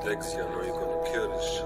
Lexi, I know you're gonna kill this shit.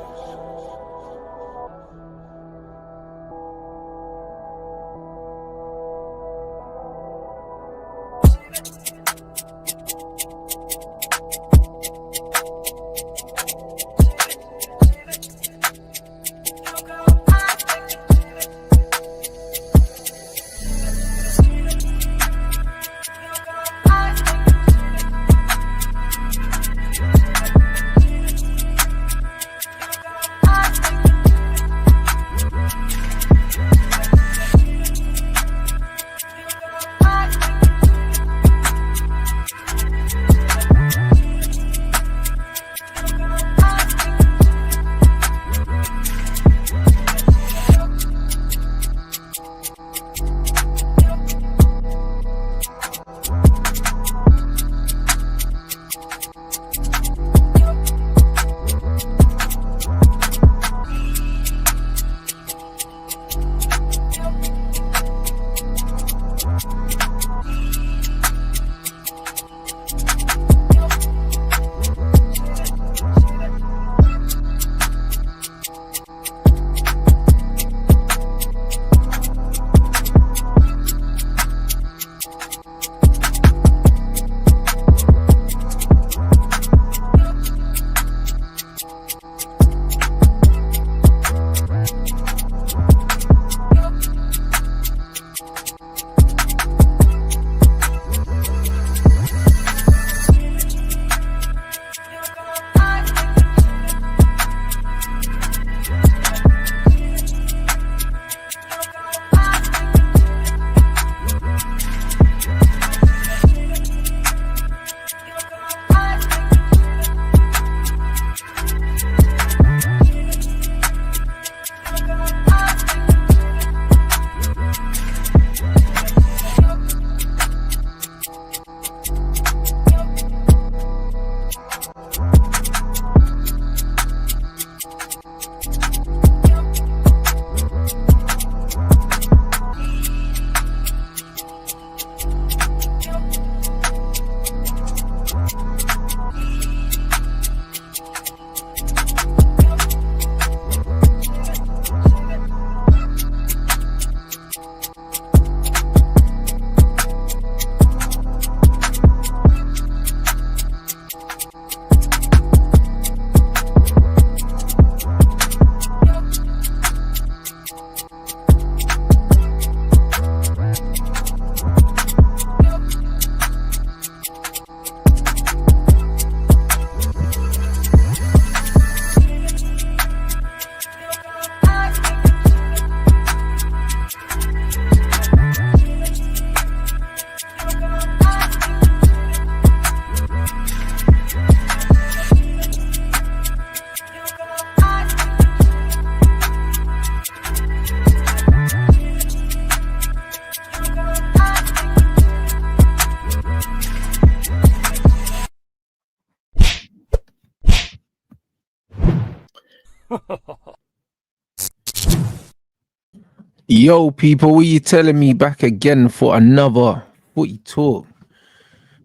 Yo, people, what you telling me back again for another footy talk?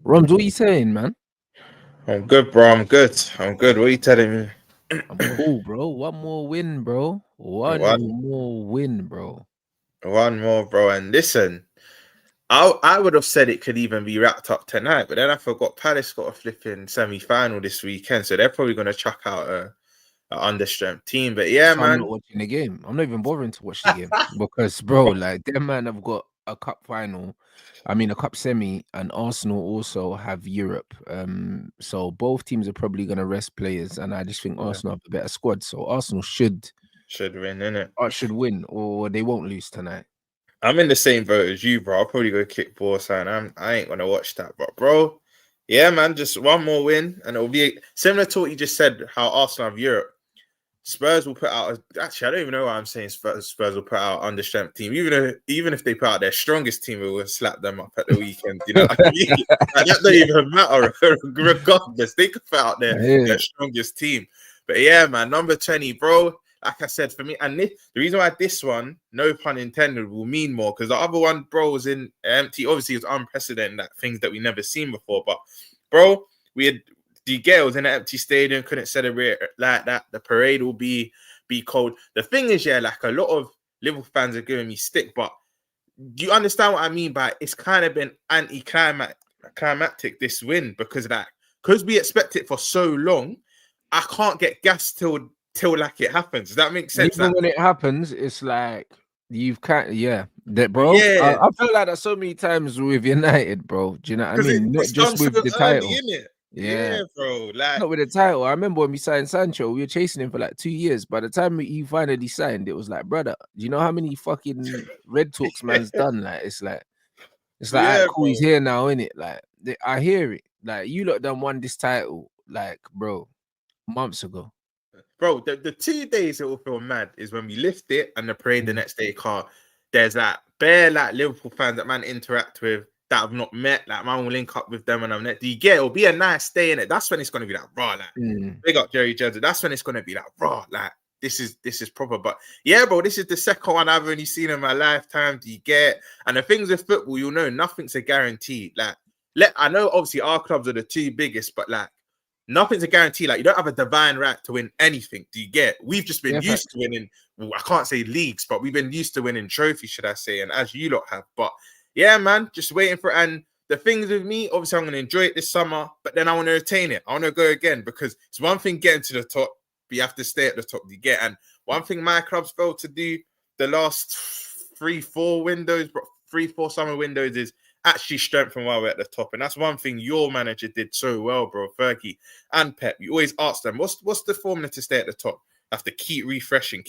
ROMZ, what you saying, man? I'm good, bro. I'm good. What are you telling me? I'm cool, bro. One more win, bro. One more win, bro. One more, bro. And listen, I would have said it could even be wrapped up tonight, but then I forgot Palace got a flipping semi-final this weekend, so they're probably going to chuck out a understrength team. But yeah, So man. I'm not watching the game. I'm not even bothering to watch the game because, bro, like them man have got a cup final. I mean, a cup semi, and Arsenal also have Europe. So both teams are probably going to rest players, and I just think Arsenal have a better squad. So Arsenal should win, innit? Should win, or they won't lose tonight. I'm in the same boat as you, bro. I'll probably go kick ball, son. I ain't gonna watch that, bro. Yeah, man, just one more win, and it'll be similar to what you just said. How Arsenal have Europe. Spurs will put out. Actually, I don't even know why I'm saying Spurs will put out understrength team. Even if they put out their strongest team, we will slap them up at the weekend. You know, that don't even matter. Regardless, they could put out their strongest team. But yeah, man, number 20, bro. Like I said, for me, and the reason why this one, no pun intended, will mean more because the other one, bro, was in empty. Obviously, it's unprecedented, that things that we never seen before. But bro, we had the girls in an empty stadium, couldn't celebrate like that. The parade will be cold. The thing is, yeah, like a lot of Liverpool fans are giving me stick, but do you understand what I mean by it's kind of been anticlimactic this win because we expect it for so long, I can't get gas till like it happens. Does that make sense? Even when it happens, it's like you've that bro. Yeah. I feel like that so many times with United, bro. Do you know what I mean? Not It's just done with so the early, title. innit? Yeah. Yeah, bro. Like, not with the title. I remember when we signed Sancho, we were chasing him for like 2 years. By the time he finally signed, it was like, brother, do you know how many fucking red talks man's done? Like, it's like, all right, cool, he's here now, innit? Like, I hear it. Like, you lot done won this title, like, bro, months ago. Bro, the 2 days it will feel mad is when we lift it and the parade the next day car. There's that bare like Liverpool fans that man interact with that I've not met. Like man will link up with them and I'm net. Do you get it? It'll be a nice day in it. That's when it's gonna be like raw. Like big up Jerry Jersey. That's when it's gonna be like raw. Like this is proper. But yeah, bro, this is the second one I've only seen in my lifetime. Do you get it? And the things with football, you'll know nothing's a guarantee. Like I know obviously our clubs are the two biggest, but like nothing's a guarantee. Like you don't have a divine right to win anything. Do you get? We've just been used to winning. Well, I can't say leagues, but we've been used to winning trophies, should I say? And as you lot have, but yeah, man, just waiting for it. And the things with me, obviously, I'm going to enjoy it this summer, but then I want to retain it. I want to go again because it's one thing getting to the top, but you have to stay at the top. You get, and one thing my club's failed to do the last 3-4 summer windows is actually strengthen while we're at the top. And that's one thing your manager did so well, bro, Fergie and Pep. You always ask them, what's the formula to stay at the top? Have to keep refreshing.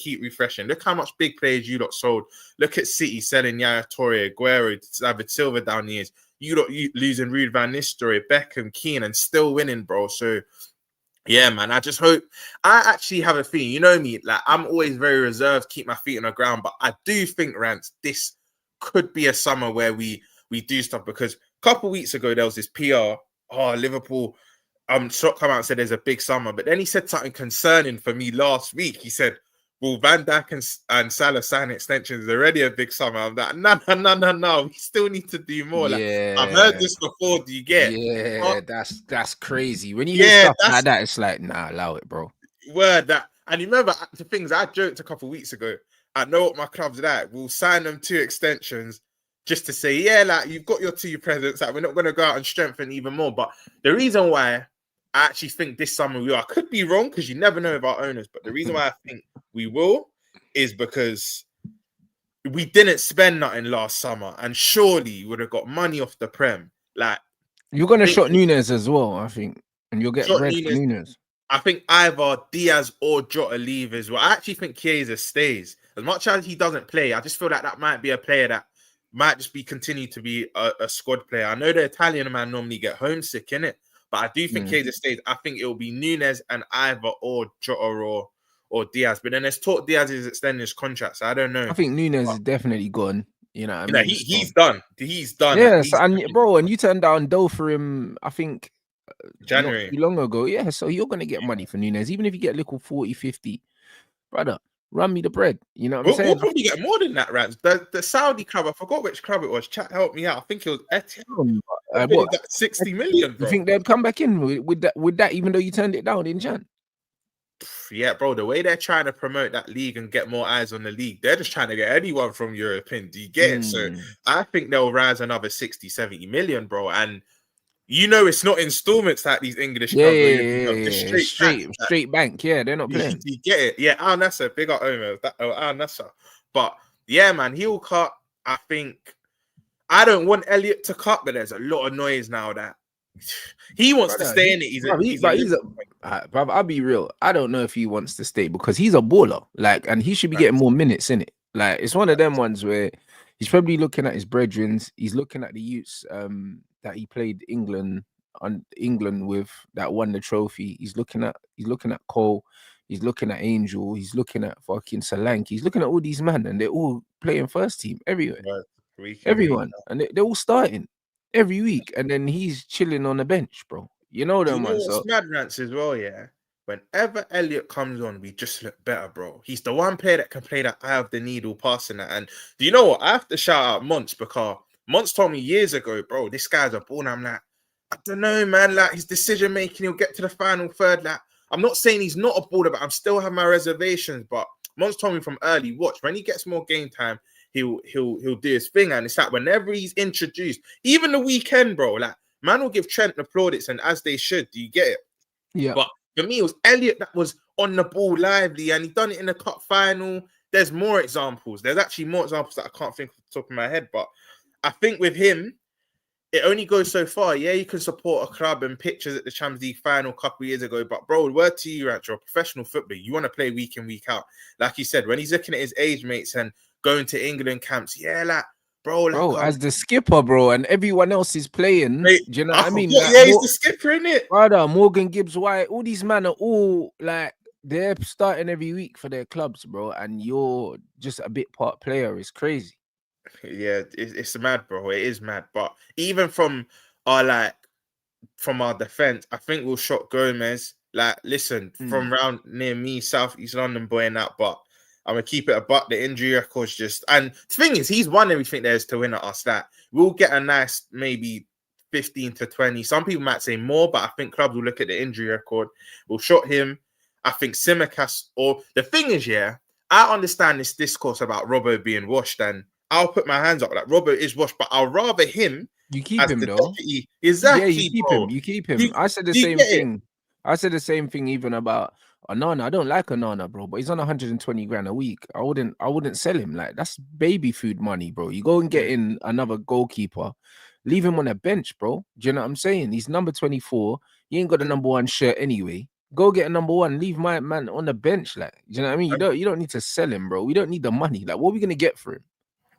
Look how much big players you lot sold. Look at City selling Yaya Toure, Aguero, David Silva down the years. You lot losing Ruud van Nistelrooy, Beckham, Keane, and still winning, bro. So, yeah, man, I just hope. I actually have a feeling, you know me, like I'm always very reserved, keep my feet on the ground, but I do think, Rants, this could be a summer where we do stuff because a couple of weeks ago, there was this PR, Liverpool, Shot come out and said there's a big summer, but then he said something concerning for me last week. He said, well, Van Dijk and Salah sign extensions is already a big summer. I'm like, no. We still need to do more. Yeah. Like, I've heard this before. Do you get? Yeah, that's crazy. When you hear stuff like that, it's like, nah, allow it, bro. Word that. And you remember the things I joked a couple of weeks ago. I know what my club's like. We'll sign them 2 extensions just to say, yeah, like you've got your 2 presidents. Like we're not going to go out and strengthen even more. But the reason why I actually think this summer we are, I could be wrong because you never know about owners, but the reason why I think we will is because we didn't spend nothing last summer and surely you would have got money off the Prem. Like you're going to shot Nunes as well, I think, and you'll get bread for Nunes. I think either Diaz or Jota leave as well. I actually think Chiesa stays. As much as he doesn't play, I just feel like that might be a player that might just continue to be a squad player. I know the Italian man normally get homesick, innit? But I do think Chiesa stays. I think it will be Nunes and either or Jota or Diaz. But then there's talk Diaz is extending his contract, so I don't know. I think Nunes is definitely gone. You know what I mean? He's done. He's done. Yes, and you turned down dough for him, I think, January. Not too long ago. Yeah, so you're going to get money for Nunes. Even if you get a little 40, 50, brother, run me the bread. You know what I'm saying? We'll probably get more than that, Rants. The Saudi club, I forgot which club it was. Chat, help me out. I think it was Etihad. What? 60 million, bro. You think they'd come back in with that, even though you turned it down in Jan? Yeah, bro, the way they're trying to promote that league and get more eyes on the league, they're just trying to get anyone from Europe in. Do you get it? So I think they'll rise another 60, 70 million, bro. And you know it's not installments like these English clubs. Yeah. Straight bank. Yeah, they're not playing. You get it? Yeah, Al Nasser, big up Omer. Al Nasser. But yeah, man, he'll cut. I think I don't want Elliot to cut, but there's a lot of noise now that he wants to stay in it. I'll be real. I don't know if he wants to stay because he's a baller. Like, and he should be getting more minutes in it. Like, it's one of them ones where he's probably looking at his brethren. He's looking at the youths that he played England with that won the trophy. He's looking at Cole. He's looking at Angel. He's looking at fucking Solanke. He's looking at all these men, and they're all playing first team everywhere. Everyone, and they're all starting every week, and then he's chilling on the bench, bro. You know them ones. What's mad, Rants, as well, yeah. Whenever Elliot comes on, we just look better, bro. He's the one player that can play that eye of the needle passing that. And do you know what? I have to shout out Monts because Monts told me years ago, bro, this guy's a ball. I'm like, I don't know, man. Like his decision making, he'll get to the final third. Like I'm not saying he's not a baller, but I'm still have my reservations. But Mons told me from early, watch when he gets more game time, he'll do his thing. And it's like whenever he's introduced, even the weekend, bro. Like man will give Trent the plaudits, and as they should. Do you get it? Yeah. But for me, it was Elliot that was on the ball lively, and he done it in the cup final. There's more examples. There's actually more examples that I can't think off the top of my head. But I think with him, it only goes so far. Yeah, you can support a club and pictures at the Champions League final a couple of years ago. But bro, word to you, Rants, you're a professional footballer. You want to play week in, week out. Like you said, when he's looking at his age mates and going to England camps, yeah, like, bro, as the skipper, bro, and everyone else is playing. Mate, do you know what I mean? Like, yeah, he's the skipper, innit? Brother, Morgan Gibbs White, all these men are all like they're starting every week for their clubs, bro, and you're just a bit part player. It's crazy. Yeah, it's mad, bro. It is mad. But even from our defense, I think we'll shot Gomez. Like, listen, from round near me, South East London boy and that, but I'm gonna keep it a buck. The injury record's just, and the thing is, he's won everything there is to win at us. That we'll get a nice maybe 15 to 20. Some people might say more, but I think clubs will look at the injury record. We'll shot him. I think Simicast, or the thing is, yeah, I understand this discourse about Robbo being washed, and I'll put my hands up. Like Robbo is washed, but I'll rather him. You keep him though. Deputy. Exactly. Yeah, you keep bro. him. You keep him. I said the same thing. I said the same thing even about Onana. I don't like Onana, bro, but he's on 120 grand a week. I wouldn't sell him. Like that's baby food money, bro. You go and get in another goalkeeper, leave him on a bench, bro. Do you know what I'm saying? He's number 24. He ain't got the number 1 shirt anyway. Go get a number 1. Leave my man on the bench. Like, do you know what I mean? You don't need to sell him, bro. We don't need the money. Like, what are we gonna get for him?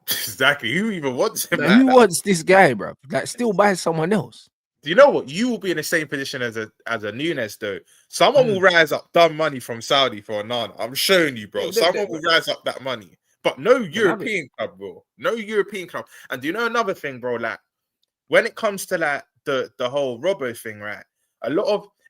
Exactly. Who even wants him? Like, who wants this guy, bro? Like, still buy someone else. Do you know what? You will be in the same position as a Nunes, though. Someone will rise up dumb money from Saudi for Onana. I'm showing you, bro. Someone will rise up that money. But no European club, bro. No European club. And do you know another thing, bro? Like, when it comes to like the whole Robbo thing, right?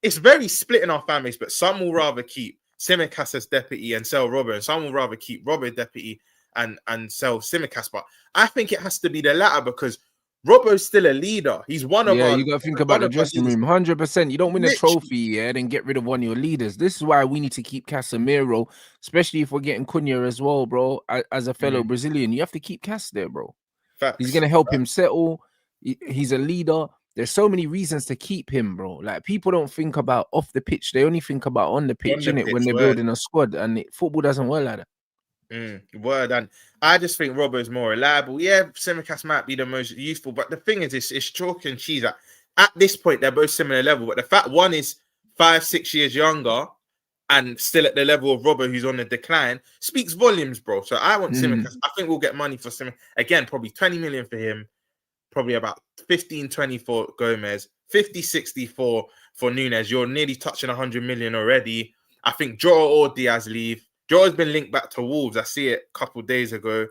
It's very split in our families, but some will rather keep Simicast as deputy and sell Robbo, and some will rather keep Robbo deputy and sell Simicast. But I think it has to be the latter because Robbo's still a leader. He's one of our. You got to think about the dressing room. 100%. You don't win a trophy, then get rid of one of your leaders. This is why we need to keep Casemiro, especially if we're getting Cunha as well, bro. As a fellow Brazilian, you have to keep Cas there, bro. Facts. He's gonna help him settle. He's a leader. There's so many reasons to keep him, bro. Like people don't think about off the pitch; they only think about on the pitch, innit? When they're building a squad, and football doesn't work like that. Word, and I just think Robbo is more reliable. Yeah, Simicast might be the most useful, but the thing is, it's chalk and cheese. At this point, they're both similar level, but the fact one is 5-6 years younger and still at the level of Robbo, who's on the decline, speaks volumes, bro. So I want Simicast. I think we'll get money for Simicast. Again, probably 20 million for him, probably about 15-20 for Gomez, 50-60 for Nunes. You're nearly touching 100 million already. I think Jota or Diaz leave. Jota's been linked back to Wolves. I see it a couple of days ago.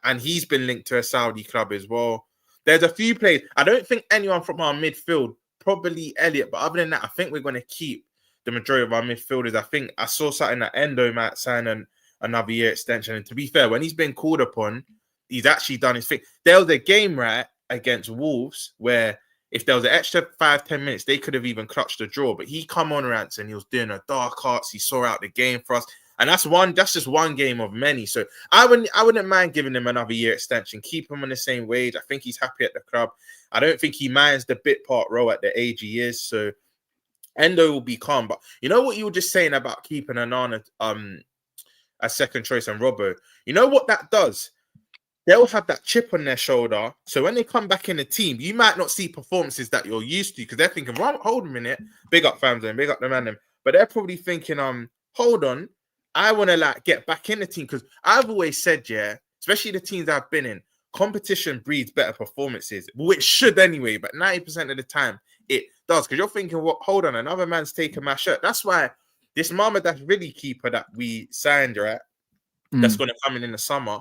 And he's been linked to a Saudi club as well. There's a few players. I don't think anyone from our midfield, probably Elliot, but other than that, I think we're going to keep the majority of our midfielders. I think I saw something that Endo might sign another year extension. And to be fair, when he's been called upon, he's actually done his thing. There was a game, right, against Wolves where if there was an extra 5-10 minutes, they could have even clutched a draw. But he come on Rants and he was doing a dark arts. He saw out the game for us. And that's just one game of many. So I wouldn't mind giving him another year extension. Keep him on the same wage. I think he's happy at the club. I don't think he minds the bit part role at the age he is. So Endo will be calm. But you know what you were just saying about keeping Onana as second choice and Robbo? You know what that does? They'll have that chip on their shoulder. So when they come back in the team, you might not see performances that you're used to because they're thinking, hold a minute, big up fans and big up the man. But they're probably thinking, hold on. I want to get back in the team because I've always said, yeah, especially the teams I've been in, competition breeds better performances, which should anyway, but 90% of the time it does. Because you're thinking, hold on, another man's taking my shirt. That's why this Mama that's really keeper that we signed, right, that's going to come in the summer,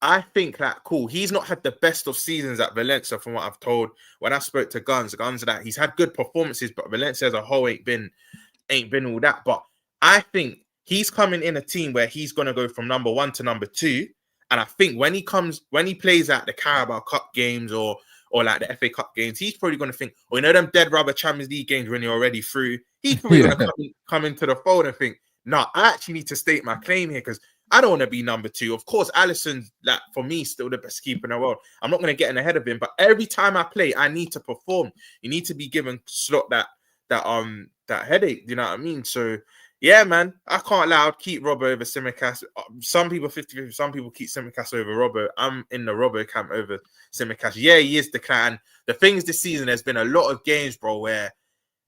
I think cool. He's not had the best of seasons at Valencia from what I've told. When I spoke to Guns that he's had good performances, but Valencia as a whole ain't been all that. But I think he's coming in a team where he's going to go from number 1 to number 2. And I think when he plays at the Carabao Cup games or or like the FA Cup games, he's probably going to think, oh, you know, them dead rubber Champions League games when you're already through. He's probably going to come into the fold and think, nah, I actually need to state my claim here because I don't want to be number 2. Of course, Alisson's, like, for me, still the best keeper in the world. I'm not going to get in ahead of him, but every time I play, I need to perform. You need to be given slot that headache. You know what I mean? So, yeah, man, I can't lie. I'd keep Robbo over Tsimikas. Some people 50-50. Some people keep Tsimikas over Robbo. I'm in the Robbo camp over Tsimikas. Yeah, he is declining. The things this season, there's been a lot of games, bro, where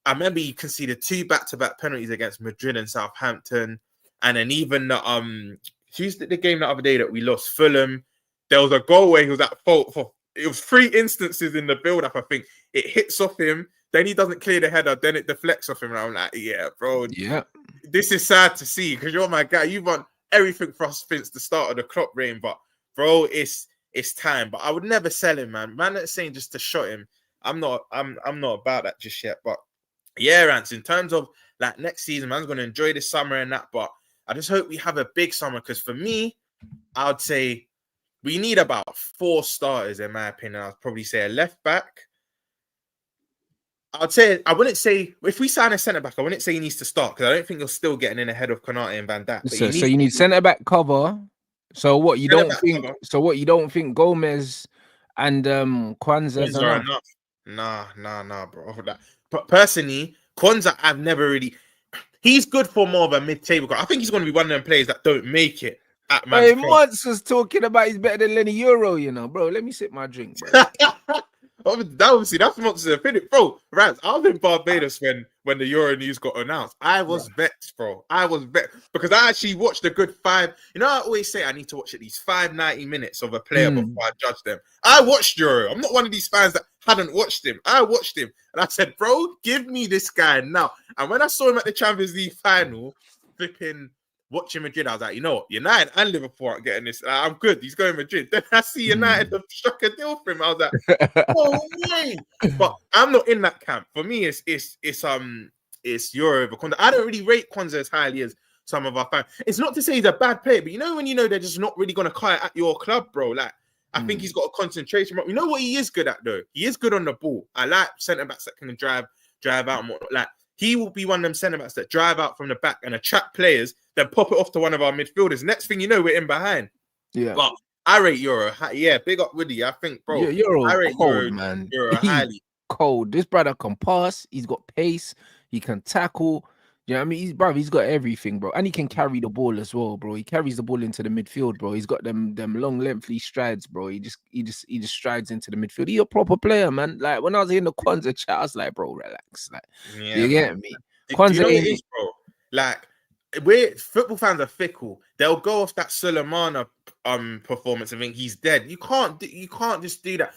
I remember he conceded 2 back-to-back penalties against Madrid and Southampton. And then even who's the game the other day that we lost? Fulham. There was a goal where he was at fault for. It was 3 instances in the build-up. I think it hits off him. Then he doesn't clear the header. Then it deflects off him. And I'm like, yeah, bro. Yeah. This is sad to see because you're my guy. You've won everything for us since the start of the Klopp reign. But bro, it's time. But I would never sell him, man. Man, that's saying just to shot him. I'm not about that just yet. But yeah, Rants, in terms of like next season, man's gonna enjoy this summer and that. But I just hope we have a big summer because for me, I would say we need about 4 starters, in my opinion. I'd probably say a left back. I wouldn't say if we sign a centre back, I wouldn't say he needs to start because I don't think you're still getting in ahead of Konate and Van Dijk. So you need centre back cover. So what you don't think? Cover. So what you don't think? Gomez and Kwanzaa are enough? Nah, bro. But personally, Kwanzaa, I've never really. He's good for more of a mid-table guy. I think he's going to be one of them players that don't make it at Man. Hey, Mons was talking about he's better than Lenny Euro, you know, bro. Let me sip my drink, bro. Obviously, that's Monster's opinion, bro. Rants, I was in Barbados when the Euro news got announced. I was vexed, bro. I was vexed because I actually watched a good 5. You know, I always say I need to watch at least 90 minutes of a player before I judge them. I watched Euro. I'm not one of these fans that hadn't watched him. I watched him, and I said, bro, give me this guy now. And when I saw him at the Champions League final, flipping watching Madrid, I was like, you know what? United and Liverpool aren't getting this. I'm good. He's going Madrid. Then I see United have struck a deal for him. I was like, oh way. But I'm not in that camp. For me, it's Euro over Kwanzaa. I don't really rate Kwanzaa as highly as some of our fans. It's not to say he's a bad player, but you know when you know they're just not really going to cut it at your club, bro. Like I think he's got a concentration. You know what he is good at though? He is good on the ball. I like centre backs that can drive out and whatnot. Like he will be one of them centre backs that drive out from the back and attract players, then pop it off to one of our midfielders. Next thing you know, we're in behind. Yeah. But I rate Euro. Yeah, big up Woody. I think, bro. Yeah, I rate cold, man. Euro highly. Cold. This brother can pass. He's got pace. He can tackle. You know what I mean? He's got everything, bro. And he can carry the ball as well, bro. He carries the ball into the midfield, bro. He's got them long, lengthy strides, bro. He just strides into the midfield. He's a proper player, man. Like when I was in the Kwanzaa chat, I was like, bro, relax. Like, you get me? Kwanzaa, you know what it is, bro? Like, football fans are fickle. They'll go off that Sulemana performance and think he's dead. You can't just do that.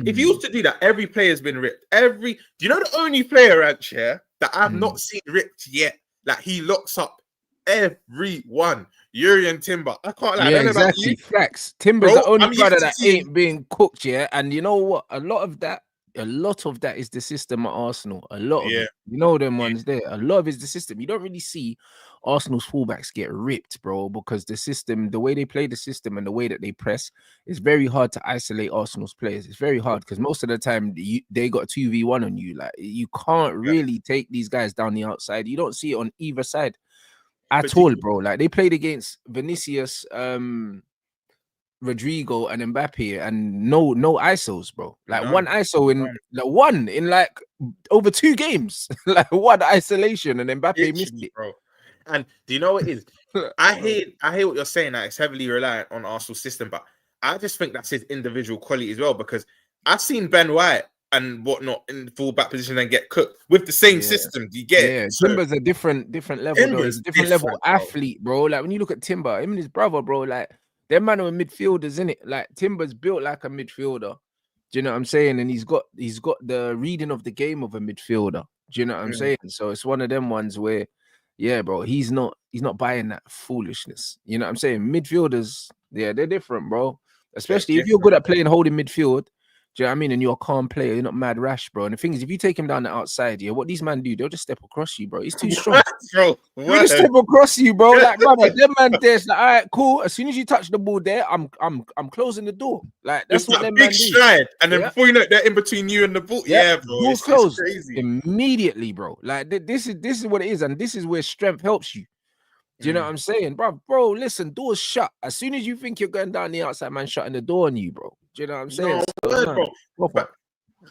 If you used to do that, every player's been ripped. Do you know the only player out here that I've not seen ripped yet? Like he locks up everyone. Yuri and Timber. I can't lie. Yeah, exactly. Facts. Timber's the only brother that ain't being cooked yet. And you know what? A lot of that is the system at Arsenal. A lot of it. You know them ones there. A lot of it's the system. You don't really see Arsenal's fullbacks get ripped, bro, because the system, the way they play the system and the way that they press, it's very hard to isolate Arsenal's players. It's very hard because most of the time they got 2v1 on you. Like you can't really take these guys down the outside. You don't see it on either side at all, bro. Like they played against Vinicius, Rodrigo and Mbappe and no ISOs, bro. Like one ISO in like over 2 games. Like one isolation and Mbappe missed it, bro. And do you know what it is? I hate what you're saying, that it's heavily reliant on Arsenal's system, but I just think that's his individual quality as well, because I've seen Ben White and whatnot in full back position and get cooked with the same system. Do you get it? So, Timber's a different level, though. He's a different level athlete, bro. Like when you look at Timber, him and his brother, bro, like them man are midfielders, innit? Like Timber's built like a midfielder. Do you know what I'm saying? And he's got the reading of the game of a midfielder. Do you know what I'm saying? So it's one of them ones where, yeah, bro, he's not buying that foolishness. You know what I'm saying? Midfielders, yeah, they're different, bro. Especially if you're good at playing holding midfield, Do you know what I mean? And you're a calm player. You're not mad rash, bro. And the thing is, if you take him down the outside, yeah, what these men do, they'll just step across you, bro. He's too strong. What, bro? He'll just step across you, bro. Like, brother, them man there's like, all right, cool. As soon as you touch the ball there, I'm closing the door. Like, that's It's what that them big man do. stride, and then Yeah. before you know it, they're in between you and the ball. Yeah, bro. Doors It's closed crazy. immediately, bro. Like, this is what it is, and this is where strength helps you. Do you know what I'm saying, bro? Listen, doors shut. As soon as you think you're going down the outside, man, shutting the door on you, bro. Do you know what I'm saying? No, word, bro. But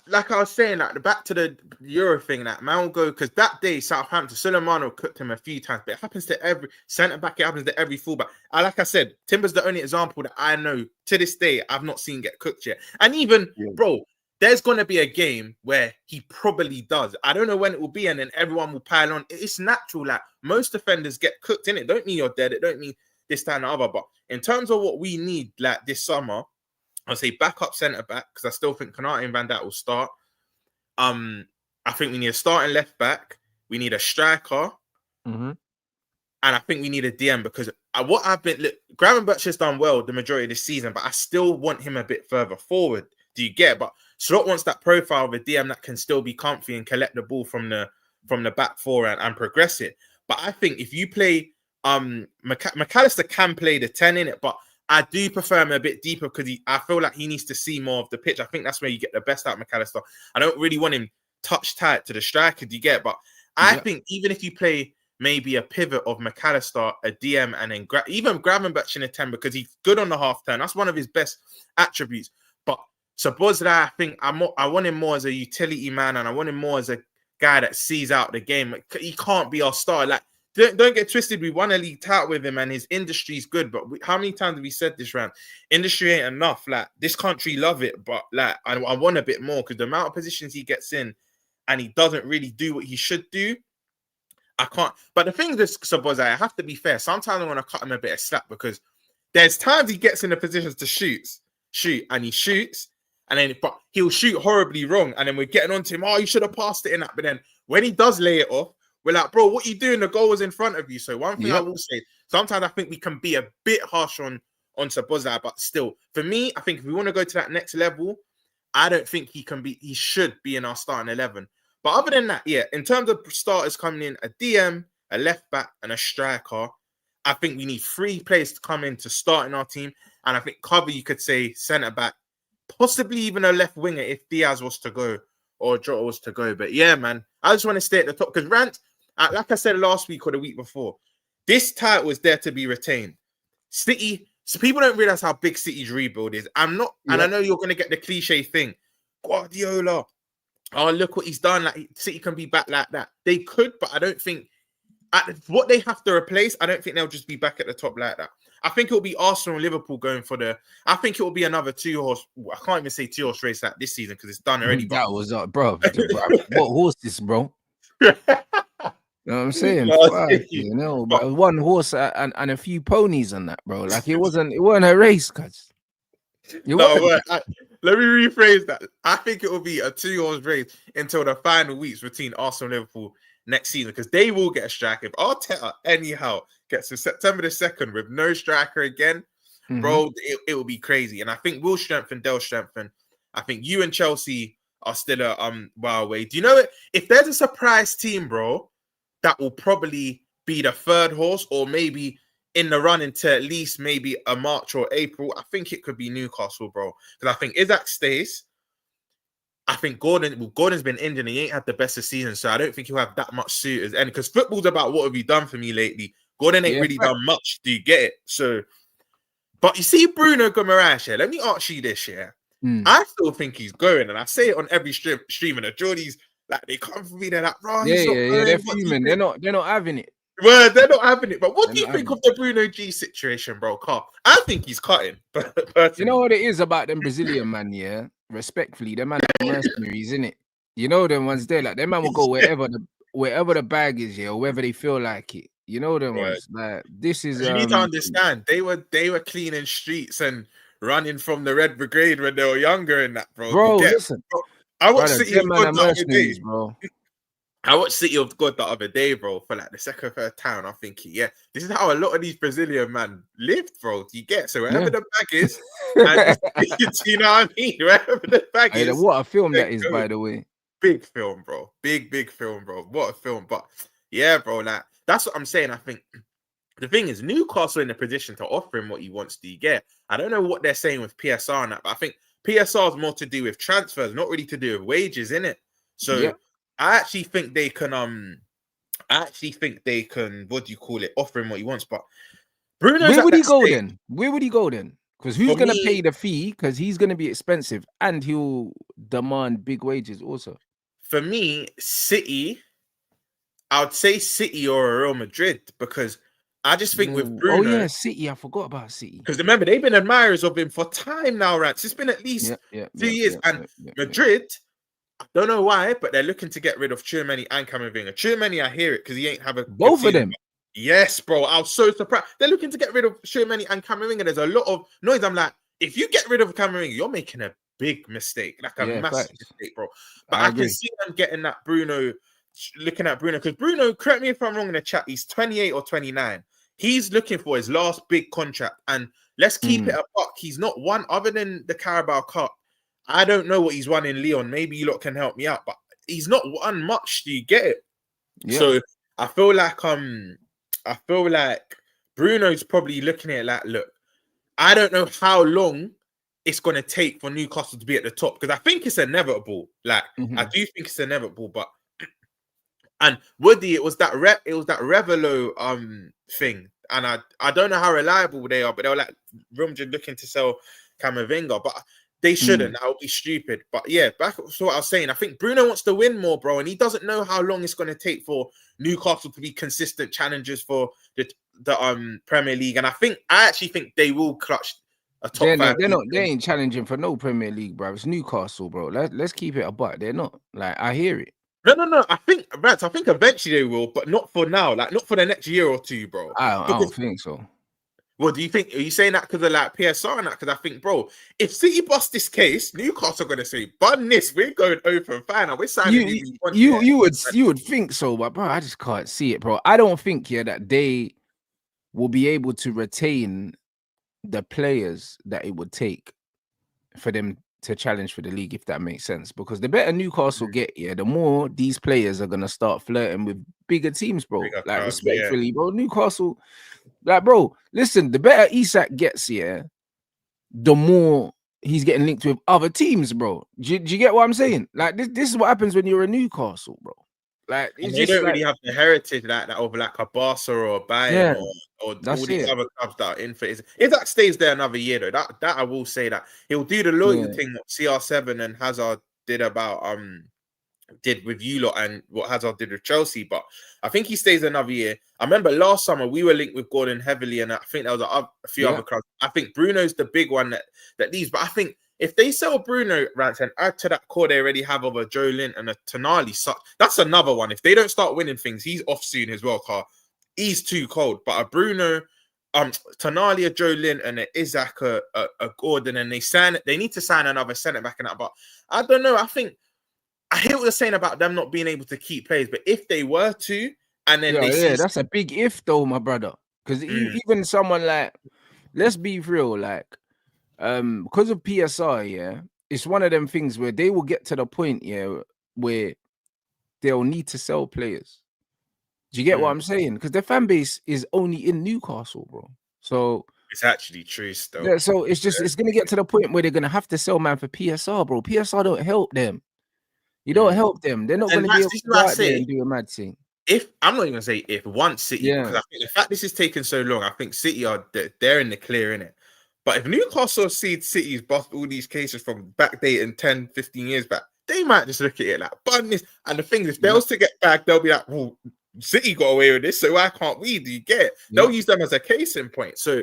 like I was saying, like back to the Euro thing, that man will go because that day Southampton, Suleimano cooked him a few times, but it happens to every centre back, it happens to every fullback. And like I said, Timber's the only example that I know to this day I've not seen get cooked yet. And even, bro, there's gonna be a game where he probably does. I don't know when it will be, and then everyone will pile on. It's natural. Like most defenders get cooked in it. Don't mean you're dead. It don't mean this, that, and the other. But in terms of what we need, like this summer, I'll say backup centre back because I still think Konate and Van Dijk will start. I think we need a starting left back. We need a striker, and I think we need a DM because what I've been Gravenberch has done well the majority of this season, but I still want him a bit further forward. Do you get? But Slot wants that profile of a DM that can still be comfy and collect the ball from the back four and progress it. But I think if you play McAllister can play the 10 in it, but I do prefer him a bit deeper because I feel like he needs to see more of the pitch. I think that's where you get the best out of McAllister. I don't really want him touch tight to the striker, do you get? But I think even if you play maybe a pivot of McAllister, a DM, and then even Gravenberch in a 10 because he's good on the half turn. That's one of his best attributes. But Szoboszlai, I think I want him more as a utility man, and I want him more as a guy that sees out the game. He can't be our star. Like, don't get twisted. We won a league title with him, and his industry's good. But how many times have we said this, Rant? Industry ain't enough. Like, this country love it, but like I want a bit more because the amount of positions he gets in, and he doesn't really do what he should do. I can't. But the thing is, Szoboszlai, I have to be fair. Sometimes I want to cut him a bit of slack because there's times he gets in the positions to shoot, and he shoots. And then, but he'll shoot horribly wrong. And then we're getting on to him. Oh, you should have passed it in that. But then when he does lay it off, we're like, bro, what are you doing? The goal was in front of you. So one thing I will say, sometimes I think we can be a bit harsh on Szoboszlai, but still, for me, I think if we want to go to that next level, I don't think he should be in our starting 11. But other than that, in terms of starters coming in, a DM, a left back, and a striker, I think we need 3 players to come in to start in our team. And I think cover, you could say centre back, possibly even a left winger if Diaz was to go or Jota was to go. But yeah, man, I just want to stay at the top because Rant, like I said last week or the week before, this title was there to be retained. City, so people don't realize how big City's rebuild is. And I know you're going to get the cliche thing, Guardiola. Oh, look what he's done. Like City can be back like that. They could, but I don't think what they have to replace. I don't think they'll just be back at the top like that. I think it'll be Arsenal and Liverpool going for I think it will be another 2-horse. I can't even say 2-horse race like this season because it's done already. That was bro. What horse is, bro? You know what I'm saying? You know, but 1 horse and a few ponies on that, bro. Like it wasn't a race, cuz. Let me rephrase that. I think it will be a 2-horse race until the final weeks between Arsenal and Liverpool next season because they will get a striker. If Arteta anyhow gets to September the 2nd with no striker again, bro, it will be crazy. And I think we'll strengthen, they'll strengthen. I think you and Chelsea are still a while away. Do you know it? If there's a surprise team, bro, that will probably be the 3rd horse or maybe in the run into at least maybe a March or April, I think it could be Newcastle, bro. Because I think Isaac stays. I think Gordon's been injured and he ain't had the best of season, so I don't think he'll have that much suitors. And because football's about what have you done for me lately. Gordon ain't really done much. Do you get it? So, but you see Bruno Guimaraes here. Let me ask you this, I still think he's going, and I say it on every stream, and the Geordies, like, they come for me, they're like, bro, they're fuming. They're not having it. Well, they're not having it. But what do you think of the Bruno G situation, bro? Carl, I think he's cutting. You know what it is about them Brazilian man, yeah? Respectfully, them man are mercenaries, innit? You know them ones there, like them man will go wherever the bag is, or wherever they feel like it. You know them ones. Like this is you need to understand they were cleaning streets and running from the Red Brigade when they were younger and that, bro. Listen. Bro, I watched City man are mercenaries, bro. I watched City of God the other day, bro, for like the second or third time. I'm thinking, yeah, this is how a lot of these Brazilian man lived, bro. Do you get? So wherever the bag is, and you know what I mean? Wherever the bag Hey, is, what a film they that is, go. by the way. Big film, bro. Big film, bro. What a film. But yeah, bro, like that's what I'm saying. I think the thing is, Newcastle in a position to offer him what he wants. Do you get? I don't know what they're saying with PSR and that, but I think PSR is more to do with transfers, not really to do with wages, innit? So Yeah. I actually think they can what do you call it, offer him what he wants. But Bruno's Where at would he that go stage. then? Where would he go then? Because who's For gonna me, pay the fee? Because he's gonna be expensive and he'll demand big wages also. City, I would say City or Real Madrid, because I just think with Oh yeah, Bruno, City. I forgot about City. because remember, they've been admirers of him for time now, Rants. It's been at least Yeah, 2 years. And Madrid, I don't know why, but they're looking to get rid of Tchouaméni and Camavinga. Tchouaméni, I hear it because he ain't have a good Both of season. them. Yes, bro. I was so surprised. They're looking to get rid of Tchouaméni and Camavinga. There's a lot of noise. I'm like, if you get rid of Camavinga, you're making a big mistake, like a massive Facts. mistake, bro. But I I agree. can see them getting that Bruno, looking at Bruno, because Bruno, correct me if I'm wrong in the chat, he's 28 or 29. He's looking for his last big contract. And let's keep it a buck. He's not one other than the Carabao Cup. I don't know what he's won in Leon. Maybe you lot can help me out, but he's not won much. Do you get it? Yeah. So I feel like Bruno's probably looking at it like, look, I don't know how long it's gonna take for Newcastle to be at the top, because I think it's inevitable. Like I do think it's inevitable, but and Woody, it was that Revelo thing, and I don't know how reliable they are, but they were like ROMZ looking to sell Camavinga, but they shouldn't. That would be stupid. But yeah, back to what I was saying. I think Bruno wants to win more, bro, and he doesn't know how long it's going to take for Newcastle to be consistent challengers for the Premier League. And I actually think they will clutch a top five. They ain't challenging for no Premier League, bro. It's Newcastle, bro. Let's keep it a buck. They're not. Like, I hear it. No. I think eventually they will, but not for now. Like, not for the next year or two, bro. I don't think so. Well, do you think? Are you saying that because of like PSR and that? Because I think, bro, if City bust this case, Newcastle are gonna say, "Bun this, we're going open final. We're signing." You would think so, but bro, I just can't see it, bro. I don't think that they will be able to retain the players that it would take for them to challenge for the league, if that makes sense. Because the better Newcastle get, the more these players are gonna start flirting with bigger teams, bro. Like, respectfully, bro. Newcastle, like, bro, listen, the better Isak gets, the more he's getting linked with other teams, bro. Do you get what I'm saying? Like, this is what happens when you're a Newcastle, bro. Like, it's they don't really have the heritage like that over like a Barca or a Bayern or all these other clubs that are in for it. If that stays there another year, though, that I will say that he'll do the loyal thing what CR7 and Hazard did with you lot and what Hazard did with Chelsea. But I think he stays another year. I remember last summer we were linked with Gordon heavily, and I think there was a few other clubs. I think Bruno's the big one that leaves. But I think if they sell Bruno, Rants, and add to that core they already have of a Joe Lint and a Tonali, that's another one. If they don't start winning things, he's off soon as well, Carl. He's too cold. But a Bruno, Tonali, a Joe Lint, and a Isaac, a Gordon, and they need to sign another centre back and that. But I don't know. I hear what you're saying about them not being able to keep players, but if they were to, and then that's a big if though, my brother. Because even someone like, let's be real, like, because of PSR, it's one of them things where they will get to the point, where they'll need to sell players. Do you get what I'm saying? Because their fan base is only in Newcastle, bro. So it's actually true still. Yeah, so it's gonna get to the point where they're gonna have to sell man for PSR, bro. PSR don't help them. You don't help them. They're not going to be able to go out there and do a mad thing. I'm not even going to say if once City, because I think the fact this is taking so long, I think City they're in the clear, innit? But if Newcastle sees City's bust all these cases from backdating 10, 15 years back, they might just look at it like, bun this. And the thing is, if they was to get back, they'll be like, well, City got away with this, so why can't we? Do you get it? They'll use them as a case in point. So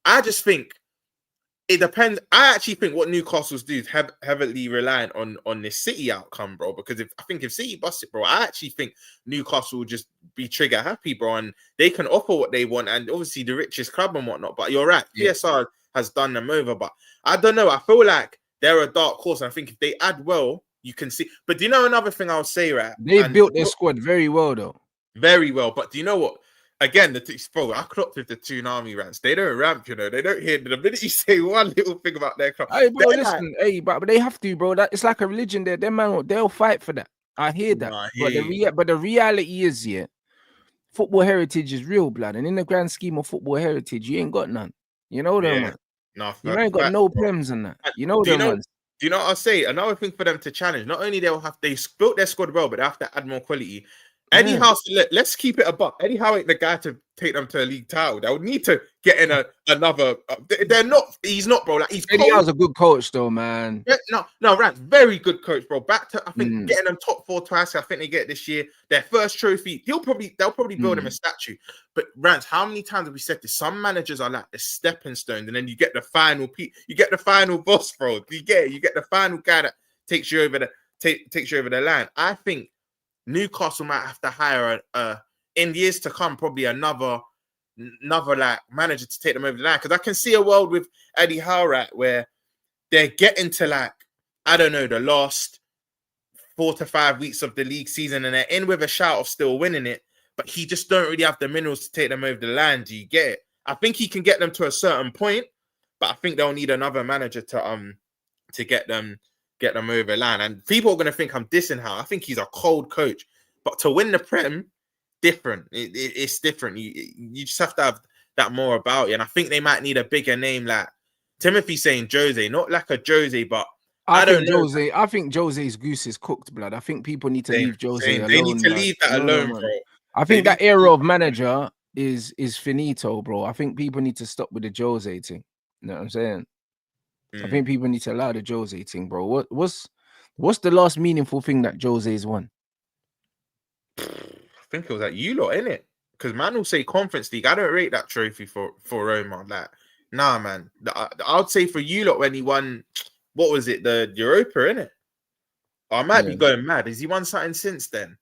I just think it depends. I actually think what Newcastle's do is heavily reliant on this City outcome, bro. Because if City bust it, bro, I actually think Newcastle will just be trigger happy, bro, and they can offer what they want, and obviously the richest club and whatnot. But you're right, PSR has done them over. But I don't know. I feel like they're a dark horse, and I think if they add well, you can see. But do you know another thing I'll say, right? They And built their squad very well, though. very well. But do you know what? Again, bro, I clocked with the Toonami rants. They don't ramp, you know. They don't hear the minute you say one little thing about their club. Hey, bro, they're listen, hey, but they have to, bro. That it's like a religion there. Them man, they'll fight for that. I hear that. Nah, But the reality is, yeah, football heritage is real, blood. And in the grand scheme of football heritage, you ain't got none. You know them, man. No, You ain't got no bro. prems on that. You know do them you know, ones. Do you know what I'll say? Another thing for them to challenge, not only they built their squad well, but they have to add more quality. Eddie Howe, let's keep it a buck. Eddie Howe ain't the guy to take them to a league title. They'll need to get in another. They're not. He's not, bro. Like he's. Eddie Howe's a good coach, though, man. No, Rants, very good coach, bro. Back to I think getting them top 4 twice. I think they get this year their first trophy. They'll probably build him a statue. But Rants, how many times have we said this? Some managers are like the stepping stones, and then you get the final. You get the final boss, bro. You get the final guy that takes you over the line. I think Newcastle might have to hire in years to come probably another like manager to take them over the line, because I can see a world with Eddie Howe, right, where they're getting to like, I don't know, the last 4 to 5 weeks of the league season and they're in with a shout of still winning it, but he just don't really have the minerals to take them over the line. Do you get it? I think he can get them to a certain point, but I think they'll need another manager to get them over the line. And people are going to think I'm dissing Howe. I think he's a cold coach, but to win the Prem, different. It's different. You just have to have that more about you. And I think they might need a bigger name, like Timothy saying Jose, not like a Jose, but I don't know. I think Jose's goose is cooked, blood. I think people need to leave Jose alone. They need to leave that alone, bro. I think that era of manager is finito, bro. I think people need to stop with the Jose thing. You know what I'm saying? I think people need to allow the Jose thing, bro. What's the last meaningful thing that Jose's won? I think it was at you lot, innit? Because man will say Conference League. I don't rate that trophy for Roma. Like, nah, man. I'd say for you lot when he won, what was it? The Europa, innit? I might be going mad. Has he won something since then?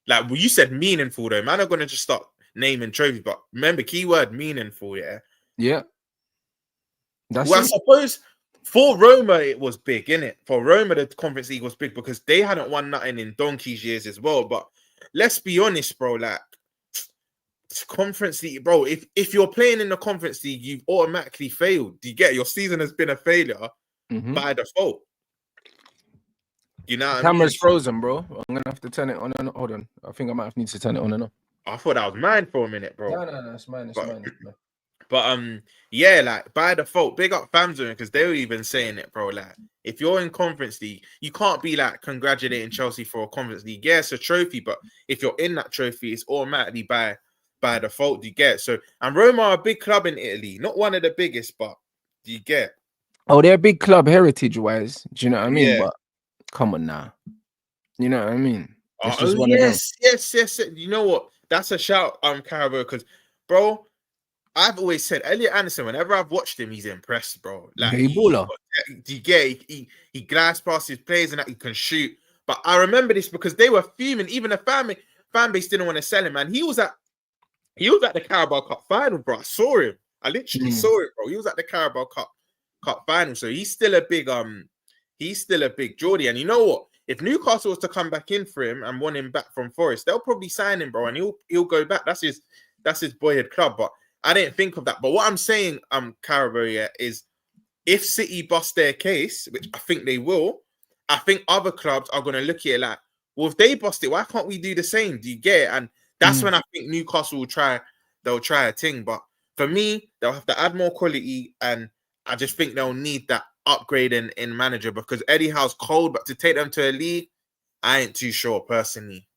Like, well, you said meaningful, though. Man, I'm going to just start naming trophies. But remember, keyword meaningful, yeah? Yeah. I suppose for Roma, it was big, innit? For Roma, the Conference League was big because they hadn't won nothing in donkey's years as well. But let's be honest, bro. Like, Conference League, bro. If you're playing in the Conference League, you've automatically failed. Do you get it? Your season has been a failure by default. You know what Camera's I mean? frozen, bro. I'm gonna have to turn it on and hold on. I think I might need to turn it on and off. I thought that was mine for a minute, bro. No, it's mine. But yeah, like by default, big up Famzone, because they were even saying it, bro. Like, if you're in Conference League, you can't be like congratulating Chelsea for a Conference League. Yeah, it's a trophy, but if you're in that trophy, it's automatically by default. Do you get? So, and Roma are a big club in Italy, not one of the biggest, but do you get? Oh, they're a big club heritage-wise. Do you know what I mean? Yeah. But come on now, you know what I mean? Yes. You know what? That's a shout, Carabo, because, bro, I've always said Elliot Anderson, whenever I've watched him, he's impressed, bro. Like, he glides past his players and that he can shoot. But I remember this because they were fuming. Even the fan base didn't want to sell him, man. He was at the Carabao Cup final, bro. I saw him. I literally saw it, bro. He was at the Carabao Cup final. So he's still a big Geordie. And you know what? If Newcastle was to come back in for him and want him back from Forest, they'll probably sign him, bro, and he'll go back. That's his boyhood club. But I didn't think of that. But what I'm saying, Carabao, yeah, is if City bust their case, which I think they will, I think other clubs are going to look at it like, well, if they bust it, why can't we do the same? Do you get it? And that's when I think Newcastle they'll try a thing. But for me, they'll have to add more quality, and I just think they'll need that upgrade in manager, because Eddie Howe's cold, but to take them to a league, I ain't too sure personally.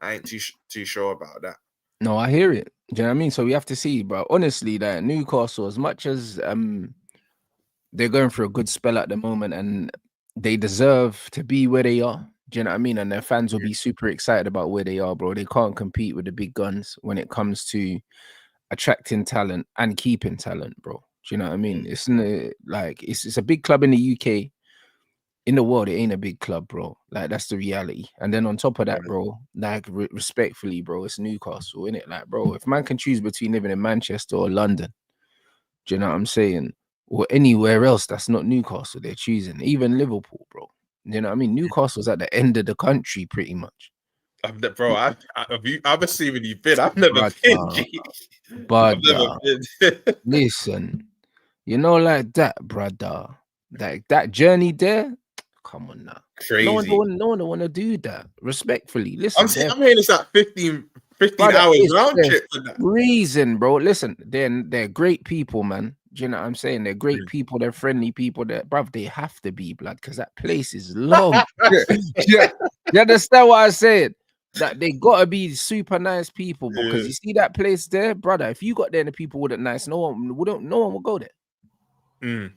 I ain't too sure about that. No, I hear it. Do you know what I mean? So we have to see, but honestly, that Newcastle, as much as they're going through a good spell at the moment and they deserve to be where they are, do you know what I mean? And their fans will be super excited about where they are, bro. They can't compete with the big guns when it comes to attracting talent and keeping talent, bro. Do you know what I mean? It's like it's a big club in the UK. In the world, it ain't a big club, bro. Like, that's the reality. And then on top of that, bro, like, respectfully, bro, it's Newcastle, innit? Like, bro, if man can choose between living in Manchester or London, do you know what I'm saying? Or anywhere else that's not Newcastle, they're choosing. Even Liverpool, bro. You know what I mean? Newcastle's at the end of the country, pretty much. Bro, I'm assuming you've been. I've never been. G. I've never been. Listen, you know, like that, brother. That journey there. Come on now. Crazy. No one want to do that. Respectfully, listen. I'm hearing it's like 15 hours round trip for that. Reason, bro. Listen, they're great people, man. Do you know what I'm saying? They're great people. They're friendly people. That, bruv, they have to be, blood, because that place is long. Yeah. You understand what I said? That they gotta be super nice people, because you see that place there, brother. If you got there and the people weren't nice, no one would go there. Do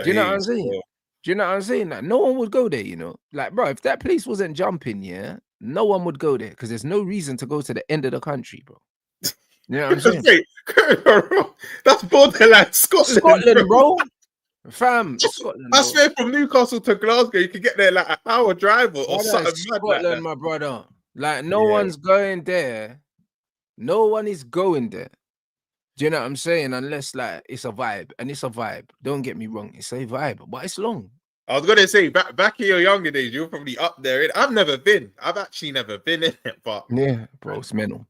you know what I'm saying? Bro. Do you know what I'm saying? Like, no one would go there, you know. Like, bro, if that place wasn't jumping, yeah, no one would go there, because there's no reason to go to the end of the country, bro. You know what I'm saying? That's borderline Scotland, bro. Fam, Scotland. I swear, from Newcastle to Glasgow, you could get there like an hour drive or something. Scotland, like my brother. Like, no one's going there. No one is going there. Do you know what I'm saying? Unless, like, it's a vibe, and it's a vibe. Don't get me wrong, it's a vibe, but it's long. I was gonna say, back in your younger days, you're probably up there. I've never been. I've actually never been in it, but yeah, bro, it's mental.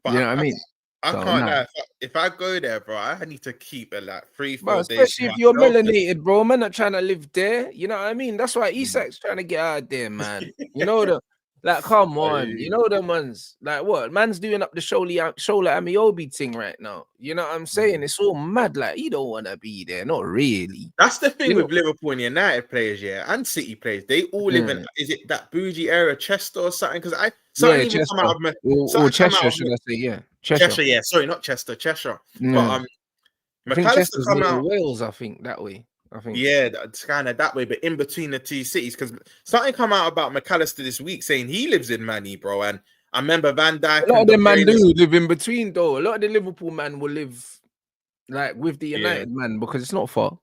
But you know what I mean? I can't lie. If I go there, bro, I need to keep it like 3-4 days. Especially if you're melanated, bro. Man, not trying to live there. You know what I mean? That's why Isak's trying to get out there, man. You know come on. You know the man's like what? Man's doing up the Shola Amiobi thing right now. You know what I'm saying? It's all mad. Like, you don't want to be there. Not really. That's the thing with Liverpool and United players, and City players. They all live in, is it that bougie area, Chester or something? Because Chester. Or Cheshire, should I say? Yeah. Cheshire, yeah. Sorry, not Chester, Cheshire. But I think Chester's come out Wales, I think, that way. Yeah, it's kind of that way, but in between the two cities, because something come out about McAllister this week saying he lives in Manny, bro. And I remember Van Dijk. A lot of them man do live in between, though. A lot of the Liverpool man will live like with the United man, because it's not far.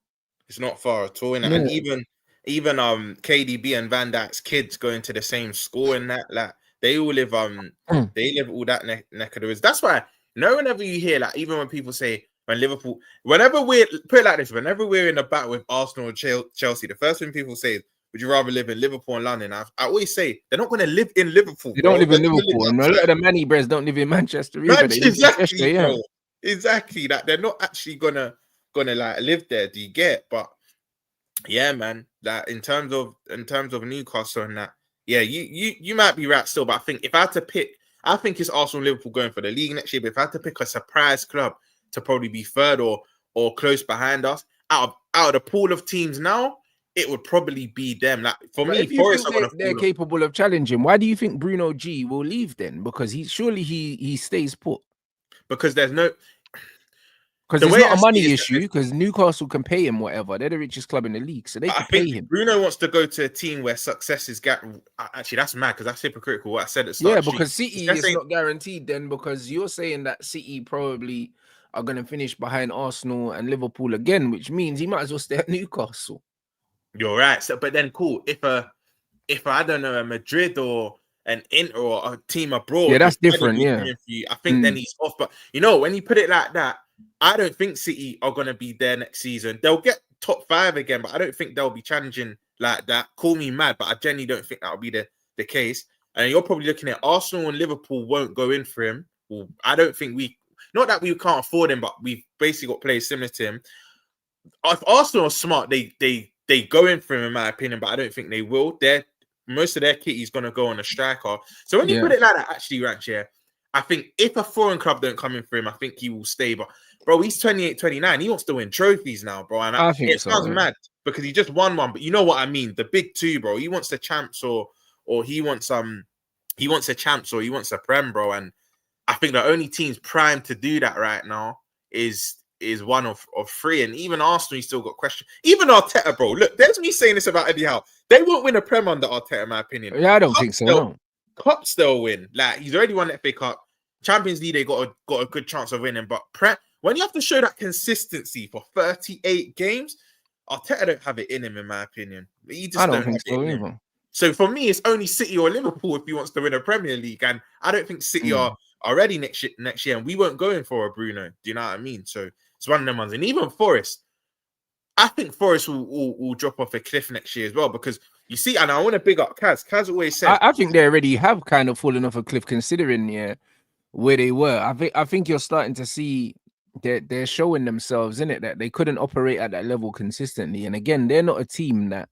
It's not far at all, and even KDB and Van Dijk's kids going to the same school and that, like they all live they live all that neck of the woods. That's why whenever you hear, like, even when people say when Liverpool, whenever we're put it like this, whenever we're in a battle with Arsenal or Chelsea, the first thing people say is, would you rather live in Liverpool and London? I always say they're not going to live in Liverpool. They don't live in Liverpool, and a lot of the Manny Bres don't live in Manchester either. Exactly, bro. Exactly. That they're not actually gonna like live there. Do you get? But yeah, man. That in terms of Newcastle and that, yeah, you might be right still, but I think if I had to pick, I think it's Arsenal and Liverpool going for the league next year. But if I had to pick a surprise club to probably be third or close behind us out of the pool of teams now, it would probably be them. Like for me, Forest they're capable of challenging. Why do you think Bruno G will leave then? Because he stays put. Because there's no. Because it's not a money issue. Because Newcastle can pay him whatever. They're the richest club in the league, so they can pay him. Bruno wants to go to a team where success is actually that's mad because that's hypocritical. What I said at the start. Yeah, because City is not guaranteed then, because you're saying that City probably are going to finish behind Arsenal and Liverpool again, which means he might as well stay at Newcastle. You're right. So, but then cool. If I don't know, a Madrid or an Inter or a team abroad, yeah, that's different. Yeah, I think then he's off. But you know, when you put it like that, I don't think City are going to be there next season. They'll get top 5 again, but I don't think they'll be challenging like that. Call me mad, but I genuinely don't think that'll be the case. And you're probably looking at Arsenal and Liverpool won't go in for him. Well, I don't think not that we can't afford him, but we've basically got players similar to him. If Arsenal are smart, they go in for him, in my opinion, but I don't think they will. Most of their kit is going to go on a striker. So when you put it like that, actually, Rants, I think if a foreign club don't come in for him, I think he will stay. But, bro, he's 28, 29. He wants to win trophies now, bro. And I think it sounds mad because he just won one. But you know what I mean? The big two, bro. He wants the champs or he wants a champs or he wants a prem, bro. And I think the only team's primed to do that right now is one of 3. And even Arsenal, still got questions. Even Arteta, bro. Look, there's me saying this about Eddie Howe. They won't win a prem under Arteta, in my opinion. Yeah, I don't think so. No. Cups they'll win. Like he's already won the FA Cup, Champions League. They got a good chance of winning. But when you have to show that consistency for 38 games, Arteta don't have it in him, in my opinion. He just don't think so either. So for me, it's only City or Liverpool if he wants to win a Premier League, and I don't think City are ready next year, and we won't go in for a Bruno. Do you know what I mean? So it's one of them ones, and even Forest. I think Forest will drop off a cliff next year as well because you see, and I want to big up Kaz. Kaz always said, I think they already have kind of fallen off a cliff considering where they were. I think you're starting to see they're showing themselves in it that they couldn't operate at that level consistently. And again, they're not a team that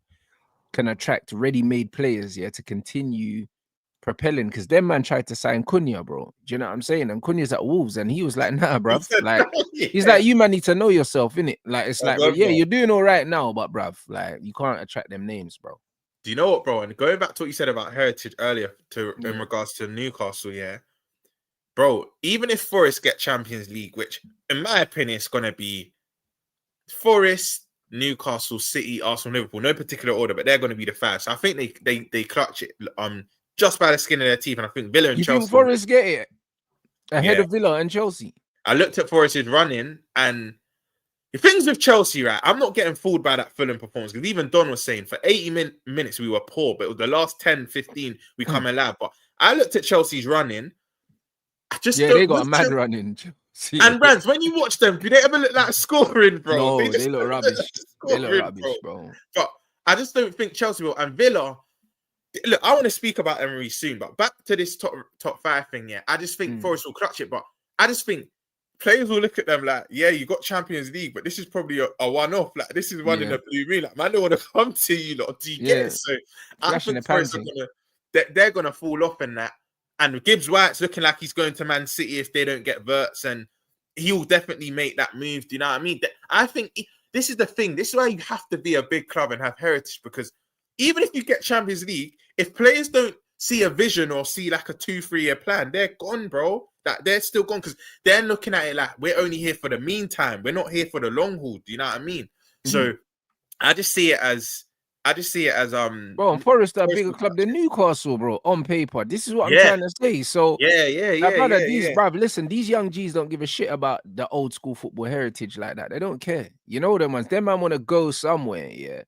can attract ready-made players to continue propelling, because them man tried to sign Cunha, bro. Do you know what I'm saying? And Cunha's at Wolves, and he was like, nah, bruv. Like, he's like, you man need to know yourself, innit? Like, it's like, well, yeah, you're doing all right now, but bruv, like, you can't attract them names, bro. Do you know what, bro? And going back to what you said about Heritage earlier in regards to Newcastle, bro, even if Forest get Champions League, which in my opinion is going to be Forest, Newcastle, City, Arsenal, Liverpool, no particular order, but they're going to be the five. So I think they clutch it just by the skin of their teeth. And I think Villa and Chelsea. You think Forest get it ahead of Villa and Chelsea? I looked at Forest's running, and the things with Chelsea, right? I'm not getting fooled by that Fulham performance, because even Don was saying for 80 minutes we were poor, but it was the last 10, 15 we come alive. But I looked at Chelsea's running. I just they got a mad running. And Rants, when you watch them, do they ever look like scoring, bro? No, they look rubbish. They look rubbish, bro. But I just don't think Chelsea will. And Villa, look, I want to speak about Emery soon, but back to this top five thing, I just think Forest will clutch it. But I just think players will look at them like, you got Champions League, but this is probably a one-off. Like, this is one in the blue ring. Like, man, don't want to come to you, lot. Do you get it? So I think Forest they're gonna fall off in that. And Gibbs White's looking like he's going to Man City if they don't get Verts, and he'll definitely make that move. Do you know what I mean? I think this is the thing. This is why you have to be a big club and have heritage, because even if you get Champions League, if players don't see a vision or see like a 2-3 year plan, they're gone, bro. That they're still gone, because they're looking at it like we're only here for the meantime. We're not here for the long haul. Do you know what I mean? So I just see it as bro, Forest are a bigger club than Newcastle, bro, on paper. This is what I'm trying to say. So bruv, listen, these young G's don't give a shit about the old school football heritage like that. They don't care. You know them ones. Them man want to go somewhere,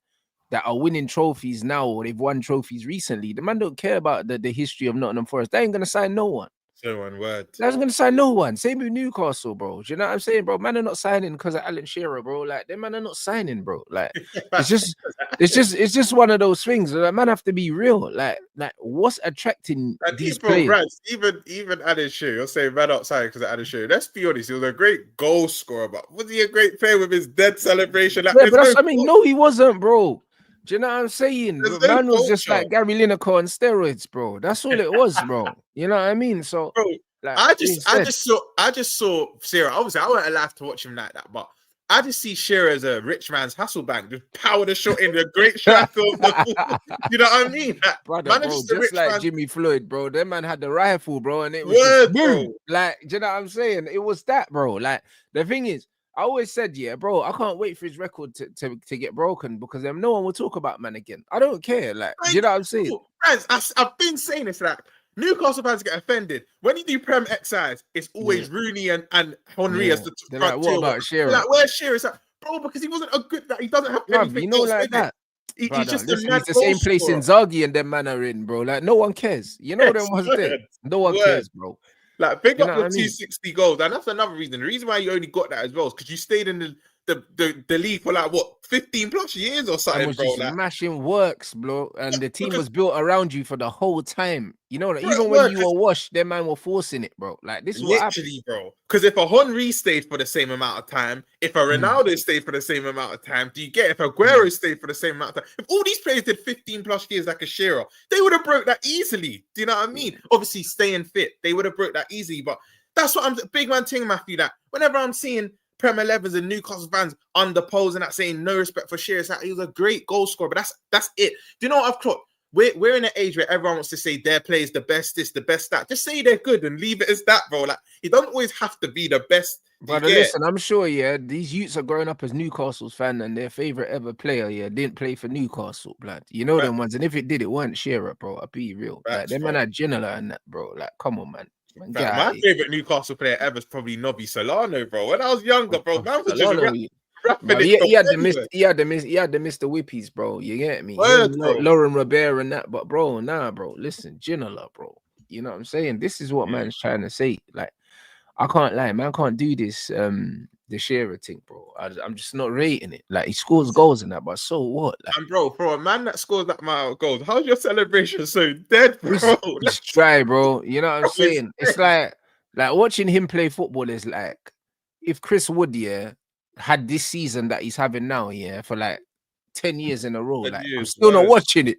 that are winning trophies now, or they've won trophies recently. The man don't care about the history of Nottingham Forest. They ain't gonna sign no one. So one word. That's gonna sign no one. Same with Newcastle, bro. Do you know what I'm saying, bro? Man are not signing because of Alan Shearer, bro. Like, them man are not signing, bro. Like, it's just one of those things. Like, man have to be real. Like what's attracting these players? Rants, even Alan Shearer, you're saying man not signing because of Alan Shearer. Let's be honest, he was a great goal scorer, but was he a great player with his dead celebration? Like, but that's, no, he wasn't, bro. Do you know what I'm saying? Man was just like Gary Lineker on steroids, bro. That's all it was, bro. You know what I mean? So, bro, like, I just saw Shearer. Obviously, I wasn't allowed to watch him like that, but I just see Shearer as a rich man's Hasselbank, just power the shot in, the great striker. You know what I mean? Like, brother, bro, just like man. Jimmy Floyd, bro. That man had the rifle, bro, and it was just, boom. Like, do you know what I'm saying? It was that, bro. Like, the thing is, I always said, bro, I can't wait for his record to get broken, because then no one will talk about man again. I don't care. Like, do you know what I'm saying? I've been saying this, like, Newcastle fans get offended. When you do Prem exercise, it's always Rooney and Henry as the They're like, what about Shearer? Like, where's Shearer? Like, bro, because he wasn't a good, he doesn't have anything, you know, else like that. He's just he's the same place in Zaghi and them man are in, bro. Like, no one cares. You know them was there. No one cares, bro. Like, pick up the 260 goals, and that's another reason. The reason why you only got that as well is because you stayed in the league for like what 15 plus years or something, bro. Like, smashing works, bro, and the team was built around you for the whole time. You know, even when you were washed, them man were forcing it, bro. Like, this is literally, bro. Because if a Henry stayed for the same amount of time, if a Ronaldo stayed for the same amount of time, do you get? If Aguero stayed for the same amount of time, if all these players did 15 plus years like a Shearer, they would have broke that easily. Do you know what I mean? Obviously, staying fit, they would have broke that easily. But that's what I'm big man thing, Matthew. That whenever I'm seeing Premier 11s and Newcastle fans underposing that, saying no respect for Shearer, he was a great goal scorer, but that's it. Do you know what I've clocked? We're in an age where everyone wants to say their play is the best, this, the best, that. Just say they're good and leave it as that, bro. Like, you don't always have to be the best. But listen, I'm sure, these youths are growing up as Newcastle's fan, and their favorite ever player, didn't play for Newcastle, blood. You know them ones, and if it did, it weren't Shearer, bro. I'll be real. Like, them man had Ginola and that, bro. Like, come on, man. My favorite Newcastle player ever is probably Nobby Solano, bro. When I was younger, bro, man was just rapping he had the Mr. Whippies, bro. You get me? Lauren Robert and that, but bro, bro. Listen, Ginola, bro. You know what I'm saying? This is what man's trying to say. Like, I can't lie, man. I can't do this the Shearer thing, bro. I'm just not rating it. Like he scores goals and that, but so what? Like, And bro, for a man that scores that amount of goals, how's your celebration so dead, bro? it's dry, bro. You know what I'm Bro, it's saying? It's like watching him play football is like if Chris Wood, yeah, had this season that he's having now, yeah, for like 10 years in a row. 10 Like I'm years, still not word. watching it.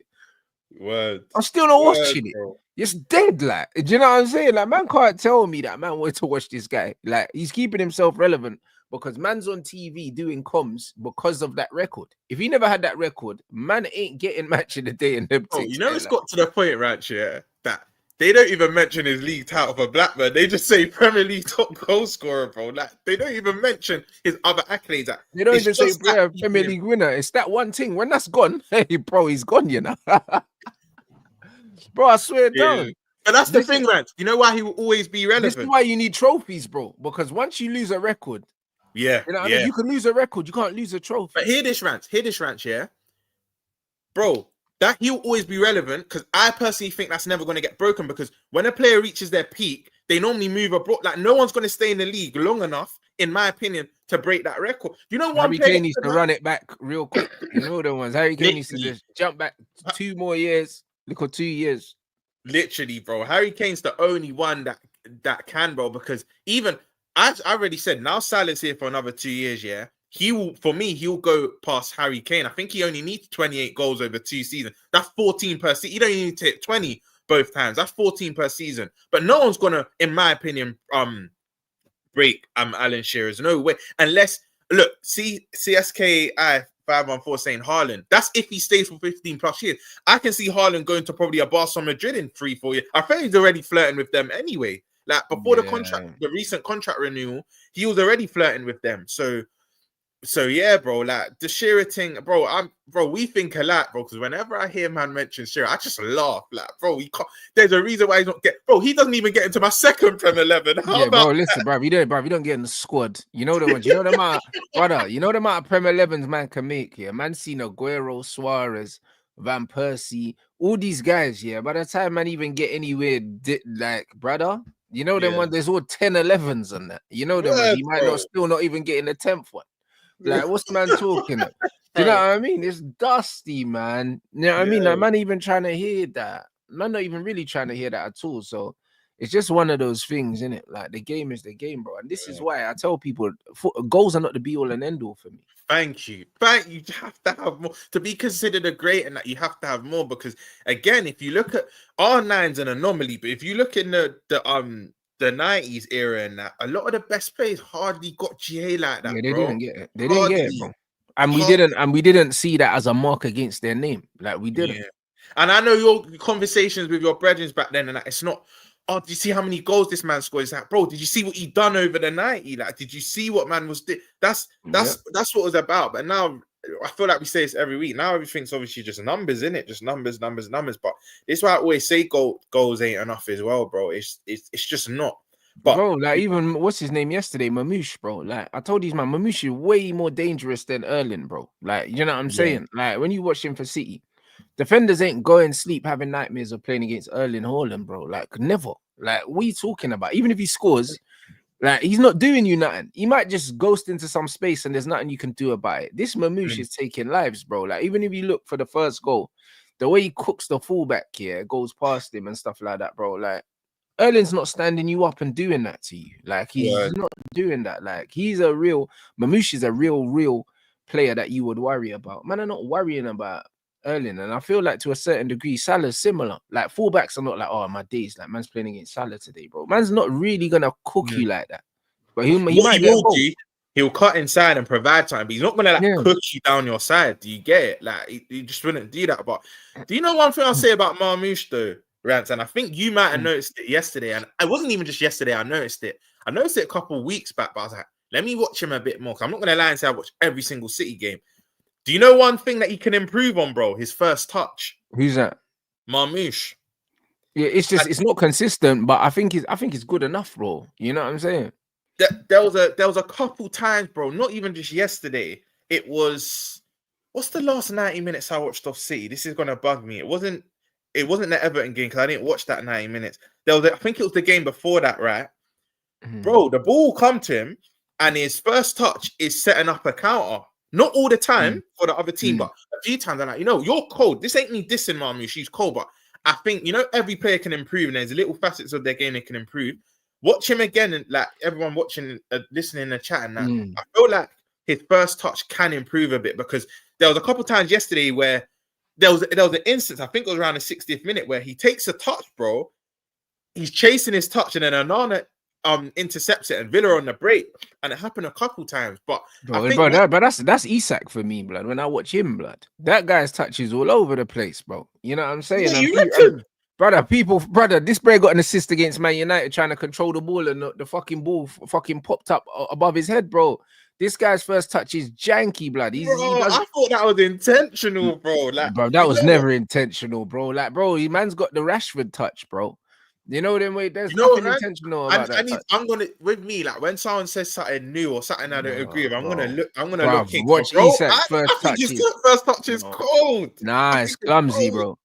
Word. I'm still not Word, watching it. bro. It's dead, like. Do you know what I'm saying? Like, man can't tell me that man wanted to watch this guy. Like, he's keeping himself relevant because man's on TV doing comms because of that record. If he never had that record, man ain't getting match of the day in them Oh, things. you know, it's got to the point, Rants, yeah, that they don't even mention his league title for Blackburn. They just say Premier League top goal scorer, bro. Like, they don't even mention his other accolades. Like, They don't it's even say just that Premier League winner. It's that one thing. When that's gone, hey, bro, he's gone, you know. Bro, I swear down. But that's the This thing, is- Rants. You know why he will always be This is relevant? why you need trophies, bro. Because once you lose a record, Yeah, you know what I yeah. mean? You can lose a record, you can't lose a trophy. But hear this, Rants, yeah? Bro, that he'll always be relevant because I personally think that's never going to get broken because when a player reaches their peak, they normally move abroad. Like, no one's going to stay in the league long enough, in my opinion, to break that record. You know, one Harry player Kane needs to run it back real quick. You know the ones. Harry Kane needs to Literally. just jump back 2 more years. Look at 2 years. Literally, bro. Harry Kane's the only one that can, bro. Because even I already said now Salah's here for another 2 years. Yeah, he will. For me, he'll go past Harry Kane. I think he only needs 28 goals over 2 seasons. That's 14 per season. You don't even need to hit 20 both times. That's 14 per season. But no one's gonna, in my opinion, break Alan Shearer's. No way. Unless look, CSKI 514 saying Haaland. That's if he stays for 15 plus years. I can see Haaland going to probably a Barcelona Madrid in 3-4 years. I think he's already flirting with them anyway. Like before the recent contract renewal, he was already flirting with them. So yeah, bro. Like the Shearer thing, bro. We think alike, bro. Because whenever I hear man mention Shearer, I just laugh. Like, bro, he can't. There's a reason why he's not bro. He doesn't even get into my second Premier 11. How about bro? Listen, bro. You don't get in the squad. You know the ones. You know the amount, brother. You know the amount of Premier 11s man can make. Yeah, man. Seen Aguero, Suarez, Van Persie, all these guys. Yeah. By the time man even get anywhere, like brother. You know them ones. There's all 10 11s on that. You know them ones. He might not even get in the 10th one. Like, what's man talking about? Do you know what I mean? It's dusty, man. You know what I mean? Like, man, even trying to hear that. Man, not even really trying to hear that at all. So it's just one of those things, isn't it? Like, the game is the game, bro. And this is why I tell people goals are not the be all and end all for me. Thank you. You have to have more to be considered a great, and that you have to have more because again, if you look at R9's an anomaly, but if you look in the 90s era and that, a lot of the best players hardly got GA like that. Yeah, they bro. didn't get it. They didn't get it, bro. And we didn't see that as a mark against their name. Like we didn't. Yeah. And I know your conversations with your brethren back then, and that it's not. Oh, did you see how many goals this man scored? It's like, bro, did you see what he done over the 90? Like, did you see what man was? That's what it was about. But now I feel like we say this every week. Now everything's obviously just numbers, isn't it? Just numbers. But this is why I always say goals ain't enough as well, bro. It's just not. But bro, like even what's his name yesterday, Mamouche, bro. Like I told these man, Mamouche is way more dangerous than Erling, bro. Like you know what I'm saying? Like when you watch him for City, defenders ain't going sleep having nightmares of playing against Erling Haaland, bro. Like never. Like what are you talking about? Even if he scores, like he's not doing you nothing. He might just ghost into some space and there's nothing you can do about it. This Mamouche is taking lives, bro. Like even if you look for the first goal, the way he cooks the fullback here, goes past him and stuff like that, bro. Like Erling's not standing you up and doing that to you. Like he's not doing that. Like he's a real Mamouche is a real player that you would worry about. Man, I'm not worrying about Erling, and I feel like to a certain degree, Salah's similar. Like fullbacks are not like, oh my days, like man's playing against Salah today, bro. Man's not really gonna cook you like that. But he might get a goal. He'll cut inside and provide time, but he's not gonna cook you down your side. Do you get it? Like he just wouldn't do that. But do you know one thing I'll say about Marmoush though? Rants, and I think you might have noticed it yesterday, and it wasn't even just yesterday. I noticed it a couple of weeks back, but I was like, let me watch him a bit more. I'm not gonna lie and say I watch every single City game. Do you know one thing that he can improve on, bro? His first touch. Who's that? Marmoush. Yeah, it's not consistent, but I think it's good enough, bro. You know what I'm saying? There was a couple times, bro. Not even just yesterday. It was what's the last 90 minutes I watched off City? This is gonna bug me. It wasn't the Everton game because I didn't watch that 90 minutes. I think it was the game before that, right? Bro, the ball come to him. and his first touch is setting up a counter. Not all the time for the other team, Mm. but a few times I'm like, you're cold. This ain't me dissing Marmoush. She's cold, but I think every player can improve, and there's little facets of their game they can improve. Watch him again, and like everyone watching, listening, and chatting. That I feel like his first touch can improve a bit, because there was a couple times yesterday where there was an instance. I think it was around the 60th minute where he takes a touch, bro. He's chasing his touch, and then Anana intercepts it, and Villa on the break, and it happened a couple times. But that's Isak for me, blood. When I watch him, blood, that guy's touch is all over the place, bro. You know what I'm saying? Brother, this boy got an assist against Man United trying to control the ball, and the fucking ball fucking popped up above his head, bro. This guy's first touch is janky, blood. I thought that was intentional, bro. Like, bro, that was never intentional, bro. Like, bro, man's got the Rashford touch, bro. You know them way. There's nothing intentional about that. I'm gonna, with me, like when someone says something new or something I don't agree with, I'm gonna look. Watch Isak's first touch. His first touch is cold. Nah, it's clumsy, bro.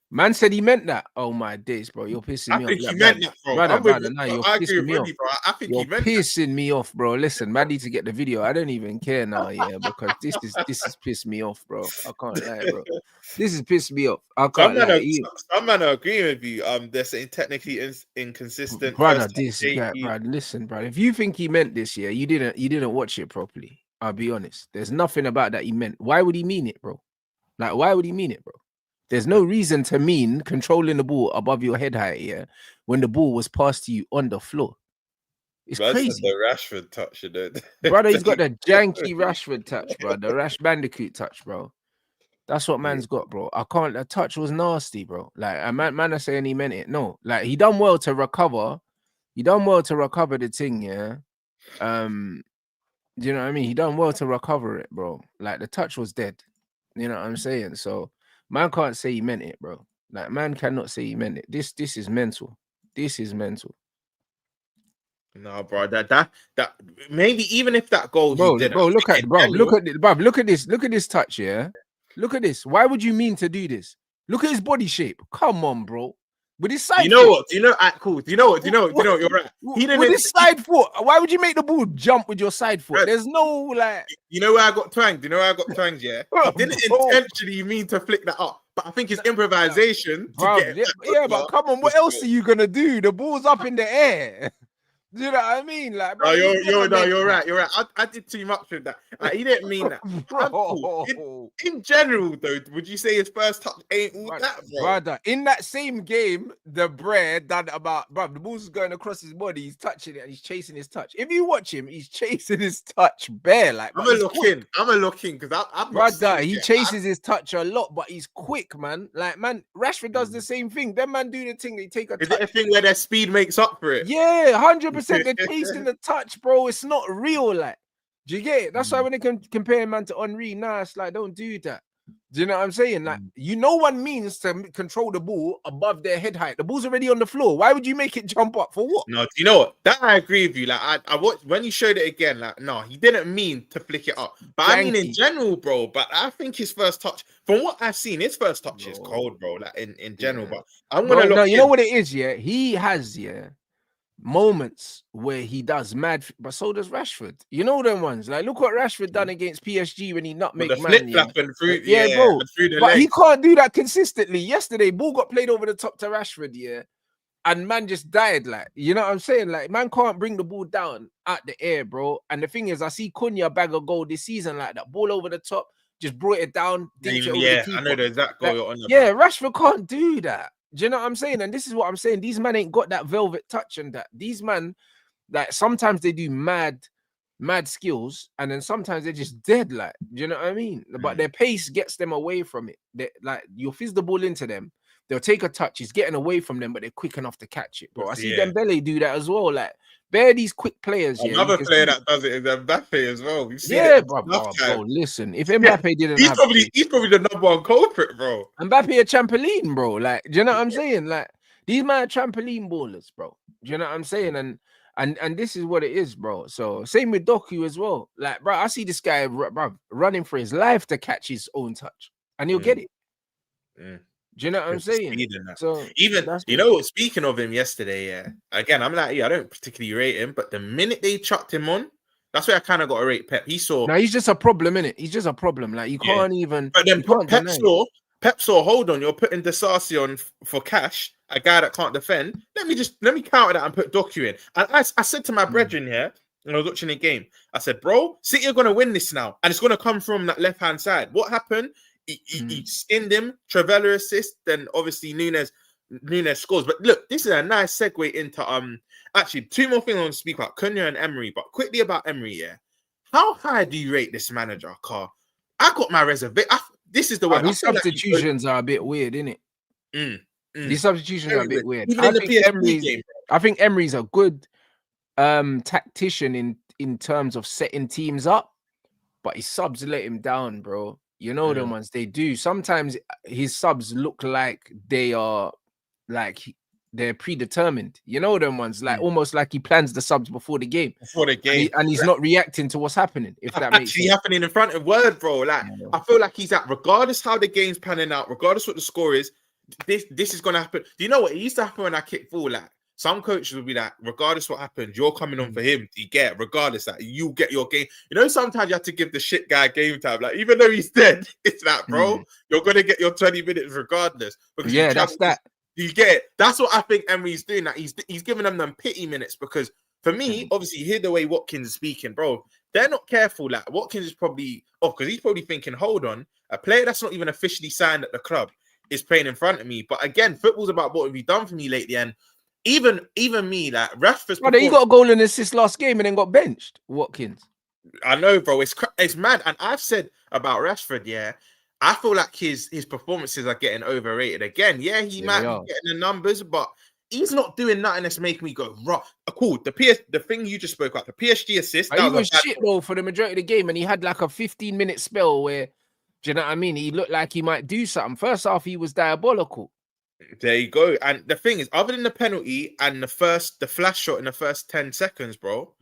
Man said he meant that. Oh my days, bro. You're pissing me off. I think he meant that, bro. Brother, nah, you're pissing me off. Bro. I think you're he meant pissing me off, bro. Listen, man, need to get the video. I don't even care now, yeah, because this is pissed me off, bro. I can't lie, bro. This is pissed me off. I can't lie. Some man are agreeing with you. They're saying technically inconsistent. Brother, listen, brother. If you think he meant this, yeah, you didn't watch it properly. I'll be honest. There's nothing about that he meant. Why would he mean it, bro? Like, why would he mean it, bro? There's no reason to mean controlling the ball above your head height, yeah, when the ball was passed to you on the floor. It's crazy. The Rashford touch, brother. He's got the janky Rashford touch, bro. The Rash Bandicoot touch, bro. That's what man's got, bro. I can't. The touch was nasty, bro. Like, a man are saying he meant it. No, like he done well to recover. He done well to recover the thing, yeah. Do you know what I mean? He done well to recover it, bro. Like the touch was dead. You know what I'm saying? So. Man can't say he meant it, bro. Like, man cannot say he meant it. This is mental. This is mental. No, bro. That maybe even if that goal, bro, look at this touch, yeah. Look at this. Why would you mean to do this? Look at his body shape. Come on, bro. With his side, what? Cool. You're right. With his side foot. Why would you make the ball jump with your side foot? Right. There's no like. You know where I got twanged? Yeah. I didn't intentionally mean to flick that up, but I think it's improvisation. But come on, what else are you gonna do? The ball's up in the air. Do you know what I mean? Like, bro, you're right. I did too much with that. Like, he didn't mean that. In general, though, would you say his first touch ain't all that, bro? Brother, in that same game, the bread done about, bro, the ball's going across his body. He's touching it and he's chasing his touch. If you watch him, he's chasing his touch bare. Like, I'm gonna look in because I'm brother, he chases his touch a lot, but he's quick, man. Like, man, Rashford does the same thing. Them man do the thing. They take a. Is it a thing where their speed makes up for it? Yeah, 100%. They're chasing the touch, bro. It's not real, like. Do you get it? That's why when they can compare man to Henry, nah, it's like, don't do that. Do you know what I'm saying? Like, no one means to control the ball above their head height. The ball's already on the floor. Why would you make it jump up? For what? No, you know what? That I agree with you. Like, I watched when you showed it again. Like, no, he didn't mean to flick it up. But I mean in general, bro. But I think his first touch, from what I've seen, his first touch is cold, bro. Like in general. But I'm gonna look. No, you know what it is, yeah. He has, moments where he does mad, but so does Rashford. You know them ones. Like, look what Rashford done against PSG when he nutmeg man. Bro. But he can't do that consistently. Yesterday, ball got played over the top to Rashford, and man just died. Like, you know what I'm saying? Like, man can't bring the ball down out the air, bro. And the thing is, I see Cunha bag a goal this season like that. Ball over the top, just brought it down. I know the exact goal you're on. Rashford can't do that. Do you know what I'm saying? And this is what I'm saying. These men ain't got that velvet touch and that. These men, like, sometimes they do mad skills, and then sometimes they're just dead. Like, do you know what I mean? But their pace gets them away from it. Like, you'll fizz the ball into them. They'll take a touch. He's getting away from them, but they're quick enough to catch it, bro. I see Dembele do that as well. Like, bear these quick players. Another player that does it is Mbappe as well. Bro. Listen, if Mbappe didn't, he's probably the number one culprit, bro. Mbappe a trampoline, bro. Like, do you know what I'm saying? Like, these men are trampoline ballers, bro. Do you know what I'm saying? And this is what it is, bro. So same with Doku as well. Like, bro, I see this guy, bro, running for his life to catch his own touch, and he'll get it. Do you know what I'm saying? So even speaking of him yesterday, again, I'm like, I don't particularly rate him, but the minute they chucked him on, That's where I kind of got to rate Pep. He saw. Now he's just a problem, innit? He's just a problem. Like you can't even. But then You can't Pep deny. saw. Hold on, you're putting Disasi on for cash, a guy that can't defend. Let me counter that and put Doku in. And I said to my brethren here, when I was watching the game, I said, bro, City are gonna win this now, and it's gonna come from that left hand side. What happened? He skinned him. Trevella assist. Then obviously Nunes scores. But look, this is a nice segue into actually two more things I want to speak about, Cunha and Emery. But quickly about Emery, yeah. How high do you rate this manager, Carl? I got my reservation. This is the way. These substitutions are a bit weird, innit? These substitutions are a bit weird. Even in the PSG game, I think Emery's a good tactician in terms of setting teams up, but his subs let him down, bro. You know them ones, they do. Sometimes his subs look like they are they're predetermined. You know them ones, like almost like he plans the subs before the game. And he's not reacting to what's happening. If that makes sense. Happening in front of Word, bro. Like I feel like he's at, regardless how the game's panning out, regardless what the score is, this is gonna happen. Do you know what? It used to happen when I kicked ball. Like some coaches would be like, regardless what happens, you're coming on for him. You get, regardless that you get your game. You know, sometimes you have to give the shit guy game time. Like even though he's dead, it's like, bro, you're gonna get your 20 minutes regardless. Because that's that. You get it. That's what I think Emery's doing. That he's giving them pity minutes, because for me, obviously, you hear the way Watkins is speaking, bro. They're not careful. Like Watkins is probably off because he's probably thinking, hold on, a player that's not even officially signed at the club is playing in front of me. But again, football's about what have you done for me lately, and even me, like Rashford's. Brother, he got a goal and assist last game and then got benched. Watkins. I know, bro. It's mad, and I've said about Rashford, yeah. I feel like his performances are getting overrated again. Yeah, he might be getting the numbers, but he's not doing nothing that's making me go, right. Cool. The thing you just spoke about, the PSG assist. He was shit though for the majority of the game, and he had like a 15-minute spell where, do you know what I mean? He looked like he might do something. First half, he was diabolical. There you go. And the thing is, other than the penalty and the flash shot in the first 10 seconds, bro,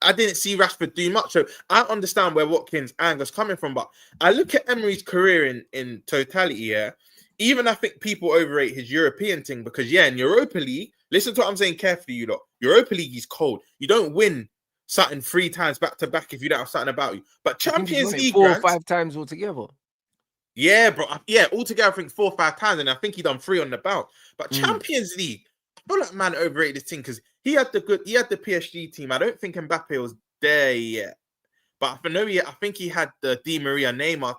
I didn't see Rashford do much. So I understand where Watkins' angle is coming from, but I look at Emery's career in totality, yeah. Even I think people overrate his European thing, because, yeah, in Europa League, listen to what I'm saying carefully, you lot. Europa League is cold. You don't win something 3 times back to back if you don't have something about you. But Champions League, 4 or 5 times altogether. Yeah, bro. Yeah, altogether, I think 4 or 5 times, and I think he done 3 on the bout. But Champions League, I feel like man overrated this thing, because he had the PSG team. I don't think Mbappe was there yet, but I think he had the Di Maria Neymar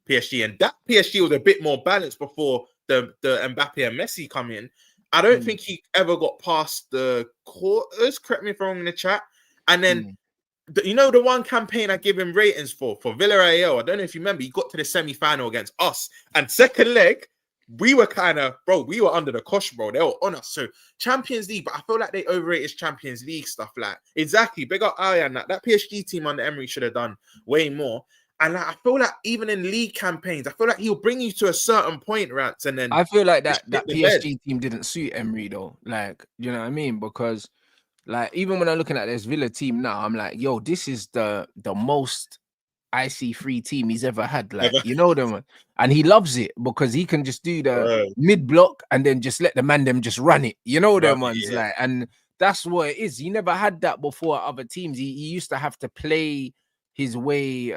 PSG, and that PSG was a bit more balanced before the Mbappe and Messi come in. I don't think he ever got past the quarters. Correct me if I'm wrong in the chat. And then the one campaign I give him ratings for Villarreal. I don't know if you remember. He got to the semi-final against us, and second leg, we were we were under the cosh, bro. They were on us. So Champions League, but I feel like they overrate his Champions League stuff. Like, exactly, big up Ayan. That PSG team under Emery should have done way more. And I feel like even in league campaigns, I feel like he'll bring you to a certain point, Rants, and then I feel like that PSG team didn't suit Emery though. Like, you know what I mean? Because like even when I'm looking at this Villa team now, I'm like, yo, this is the most IC3 team he's ever had, like you know them, and he loves it because he can just do the mid block and then just let the man them just run it, you know them ones, like, and that's what it is. He never had that before at other teams. He used to have to play his way,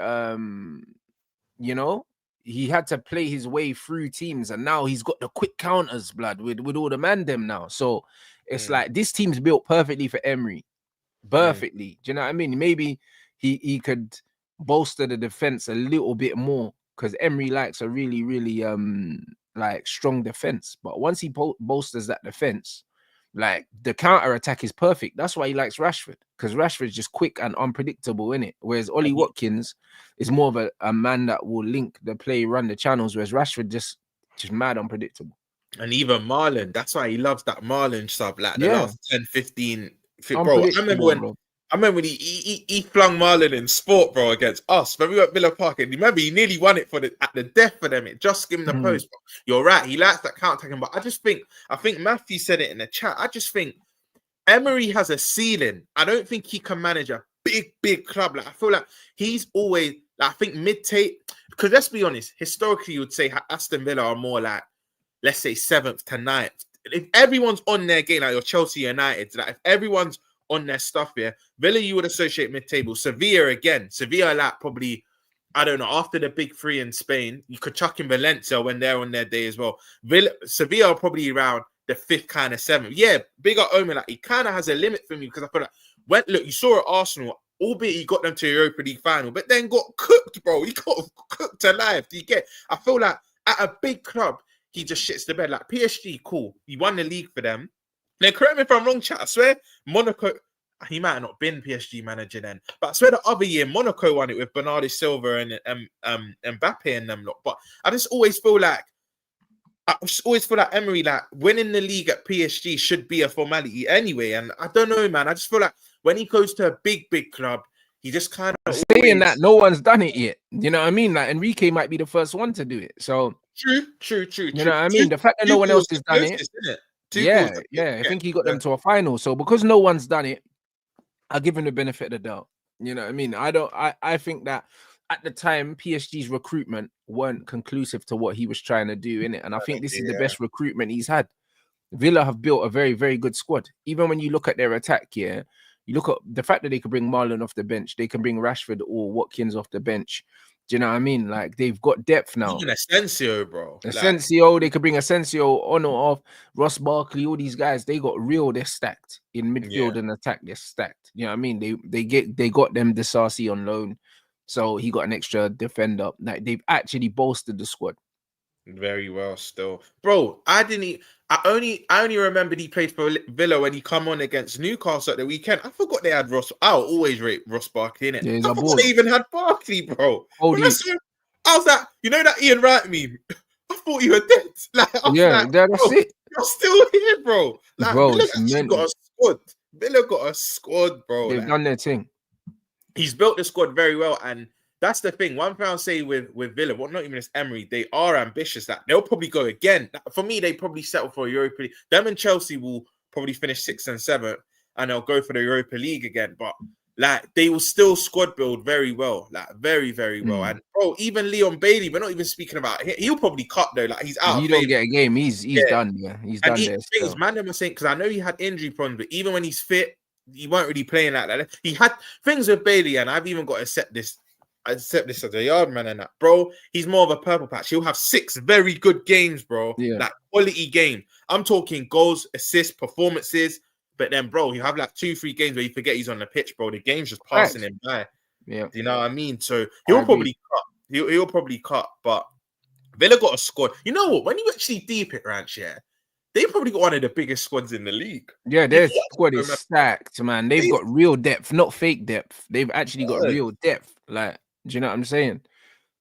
you know, he had to play his way through teams, and now he's got the quick counters, blood, with all the man them now. So it's like this team's built perfectly for Emery, perfectly. Do you know what I mean? Maybe he could bolster the defense a little bit more, because Emery likes a really like strong defense. But once he bolsters that defense, like the counter attack is perfect. That's why he likes Rashford, because Rashford's just quick and unpredictable, in it. Whereas Ollie Watkins is more of a man that will link the play, run the channels, whereas Rashford just mad unpredictable. And even Marlon, that's why he loves that Marlon sub, like the last 10, 15. Bro, I remember when he flung Marlon in sport, bro, against us. When we were at Villa Park, and remember he nearly won it at the death for them. It just skimmed the post. Bro. You're right. He likes that counter attacking, but I think Matthew said it in the chat. I just think Emery has a ceiling. I don't think he can manage a big club. Like I feel like he's always, like, I think mid-tape. Because let's be honest, historically you would say Aston Villa are more like, let's say 7th to 9th. If everyone's on their game, like your Chelsea United, like if everyone's on their stuff here. Villa, you would associate mid-table. Sevilla again. Sevilla, like probably, I don't know, after the big three in Spain, you could chuck in Valencia when they're on their day as well. Sevilla are probably around the fifth, kind of seventh. Yeah, big up Omen. Like, he kind of has a limit for me because I feel like look, you saw at Arsenal, albeit he got them to Europa League final, but then got cooked, bro. He got cooked alive. Do you get? I feel like at a big club, he just shits the bed. Like PSG, cool. He won the league for them. Then correct me if I'm wrong, chat. I swear, Monaco, he might have not been PSG manager then, but I swear the other year, Monaco won it with Bernardo Silva and Mbappe and them lot. But I just always feel like Emery, like winning the league at PSG should be a formality anyway. And I don't know, man. I just feel like when he goes to a big club, he just kind of saying that no one's done it yet. You know what I mean? Like Enrique might be the first one to do it. So true. You know what I mean? The fact that no one else has done it. Yeah. I think he got them to a final. So because no one's done it, I'll give him the benefit of the doubt. You know what I mean? I think that at the time PSG's recruitment weren't conclusive to what he was trying to do in it. And I think this is the best recruitment he's had. Villa have built a very, very good squad. Even when you look at their attack here, you look at the fact that they can bring Marlon off the bench, they can bring Rashford or Watkins off the bench. Do you know what I mean? Like they've got depth now. Even Asensio, bro. Asensio, they could bring Asensio on or off. Ross Barkley, all these guys, they got they're stacked in midfield and attack. They're stacked. You know what I mean? They got them Disasi on loan, so he got an extra defender. Like they've actually bolstered the squad. Very well, still, bro. I only remembered he played for Villa when he come on against Newcastle at the weekend. I forgot they had Ross. I'll always rate Ross Barkley in it. Yeah, I forgot they even had Barkley, bro. I was like, you know that Ian Wright meme? I thought you were dead. Like, that's it. You're still here, bro. Like, bro, Villa actually got a squad. Villa got a squad, bro. They've done their thing. He's built the squad very well, and that's the thing. One thing I'll say with Villa, well, not even as Emery, they are ambitious. That they'll probably go again. For me, they probably settle for a Europa League. Them and Chelsea will probably finish 6th and 7th, and they'll go for the Europa League again. But like, they will still squad build very well, like very, very well. And bro, even Leon Bailey, we're not even speaking about it. He'll probably cut though. Like he's out. You don't get a game. He's done. Yeah, he's done. Things, man, them were saying because I know he had injury problems, but even when he's fit, he weren't really playing like that. He had things with Bailey, and I've even got to accept this as a yard man and that, bro. He's more of a purple patch. He'll have 6 very good games, bro. Yeah. Like quality game. I'm talking goals, assists, performances. But then, bro, he'll have like 2-3 games where you forget he's on the pitch, bro. The game's just passing him by. Yeah. You know what I mean? So he'll probably cut. He'll probably cut. But Villa got a squad. You know what? When you actually deep it, Rants, they probably got one of the biggest squads in the league. Yeah, their squad is stacked, man. They've got real depth, not fake depth. They've actually got real depth. Like, do you know what I'm saying?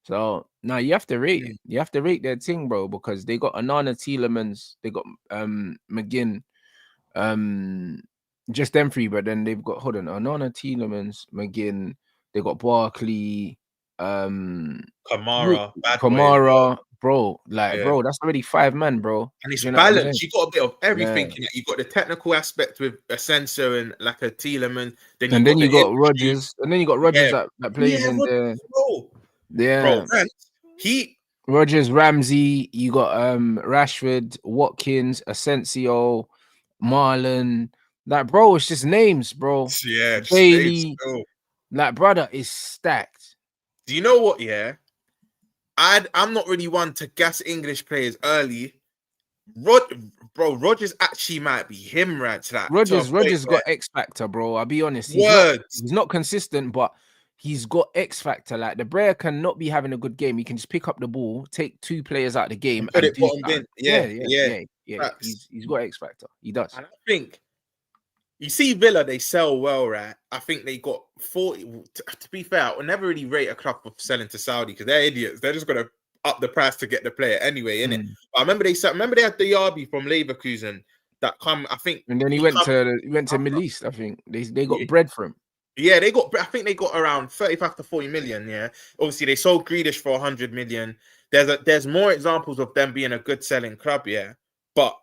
So now you have to rate it. You have to rate their thing, bro, because they got Anana Tielemans, they got McGinn, just them 3, but then they've got Anana Tielemans, McGinn, they got Barkley, Kamara, bro. Like, bro, that's already 5 men, bro. And it's balanced. You got a bit of everything. Yeah. You got the technical aspect with Asensio and like a Tielemans. Then you got Rodgers. And then you got Rodgers that plays in there. Bro, Rodgers, Ramsey. You got Rashford, Watkins, Asensio, Marlon. Like, bro, it's just names, bro. Yeah, Bailey. Like, brother, is stacked. Do you know what? Yeah. I'm not really one to gas English players early. Rodgers actually might be him, right? Like, Rodgers got X factor, bro. I'll be honest. He's not consistent, but he's got X factor. Like, the Brer cannot be having a good game. He can just pick up the ball, take 2 players out of the game, and do that. Yeah. He's got X factor. He does. And I think you see Villa, they sell well, right? I think they got 40. To be fair, I would never really rate a club for selling to Saudi because they're idiots. They're just gonna up the price to get the player anyway, innit? But I remember they had the Yarby from Leverkusen that come. I think, and then he went to Middle East. I think they got bread for him. Yeah, I think they got around 35 to 40 million. Yeah, obviously they sold Grealish for 100 million. There's more examples of them being a good selling club. Yeah, but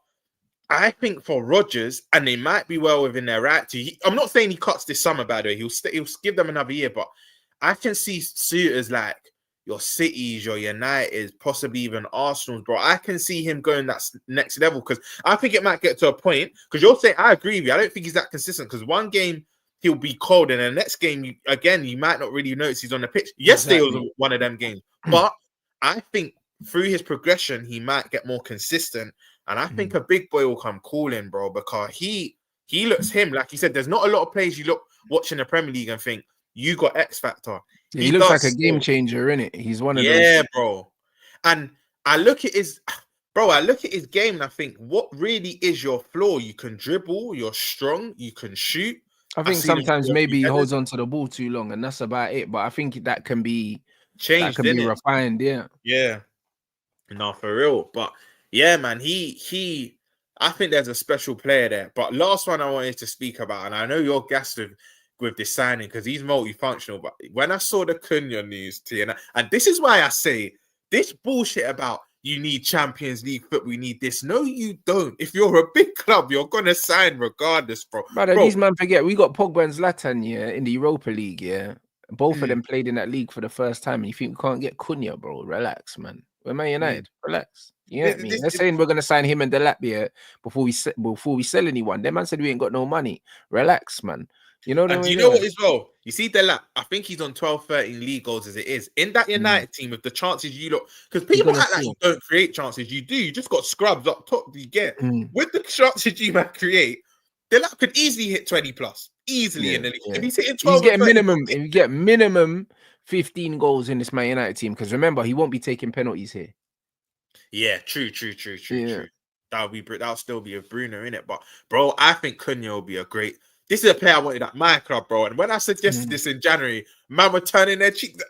I think for Rodgers, and they might be well within their right to. I'm not saying he cuts this summer, by the way. He'll give them another year, but I can see suitors like your Cities, your Uniteds, possibly even Arsenal's, bro. I can see him going that next level because I think it might get to a point. Because you're saying, I agree with you. I don't think he's that consistent because one game he'll be cold, and the next game, you might not really notice he's on the pitch. Yesterday was one of them games, but I think through his progression, he might get more consistent, and I think a big boy will come calling, bro, because he looks like you said. There's not a lot of players you look watching the Premier League and think you got X factor. Yeah, he looks like a game changer, innit? He's one of those. Yeah, bro. And I look at his game and I think, what really is your flaw? You can dribble, you're strong, you can shoot. I think sometimes maybe he holds on to the ball too long, and that's about it. But I think that can be changed, that can be refined. Yeah. Yeah. No, for real. But yeah, man, I think there's a special player there. But last one I wanted to speak about, and I know you're gassed with this signing because he's multifunctional. But when I saw the Cunha news, and this is why I say this bullshit about you need Champions League football, we need this. No, you don't. If you're a big club, you're gonna sign regardless, bro. Brother, these man forget we got Pogba and Zlatan, in the Europa League, Both of them played in that league for the first time. And you think we can't get Cunha, bro? Relax, man. We're Man United. Relax. You get me? They're saying we're gonna sign him and Delap before we sell anyone. That man said we ain't got no money. Relax, man. You know what I mean? Do you know what as well? You see Delap, I think he's on 12, 13 league goals as it is. In that United team, with the chances you look, because people act like you don't create chances. You do. You just got scrubs up top you get. With the chances you might create, Delap could easily hit 20 plus. Easily in the league. If he's hitting 12, he's getting minimum 15 goals in this Man United team. Because remember, he won't be taking penalties here. Yeah, true. That'll still be a Bruno in it. But bro, I think Cunha will be a great. This is a player I wanted at my club, bro. And when I suggested this in January, man were turning their cheek,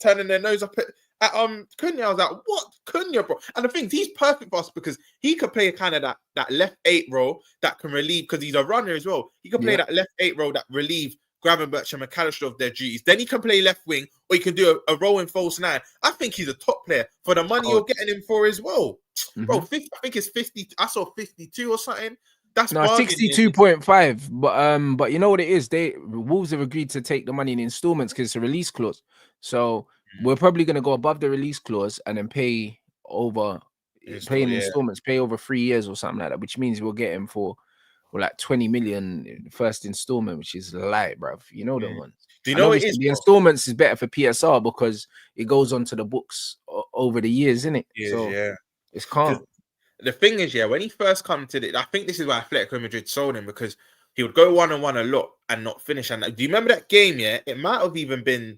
turning their nose up at Cunha. I was like, what Cunha, bro? And the thing, he's perfect for us because he could play kind of that left 8 role that can relieve, because he's a runner as well. He can play that left 8 role that relieve Gravenberch and McAllister of their duties. Then he can play left wing, or he can do a role in false 9. I think he's a top player for the money you're getting him for as well. Bro, I think it's 50. I saw 52 or something. That's 62.5. But you know what it is? Wolves have agreed to take the money in installments because it's a release clause. So we're probably gonna go above the release clause and then pay in installments, pay over 3 years or something like that, which means we'll get him for like 20 million first installment, which is light, bruv. You know the ones. Do you know what it is? The installments is better for PSR because it goes onto the books over the years, isn't it? It's calm. The thing is, when he first come to I think this is why Atletico Madrid sold him, because he would go 1-on-1 a lot and not finish. And do you remember that game? It might have even been,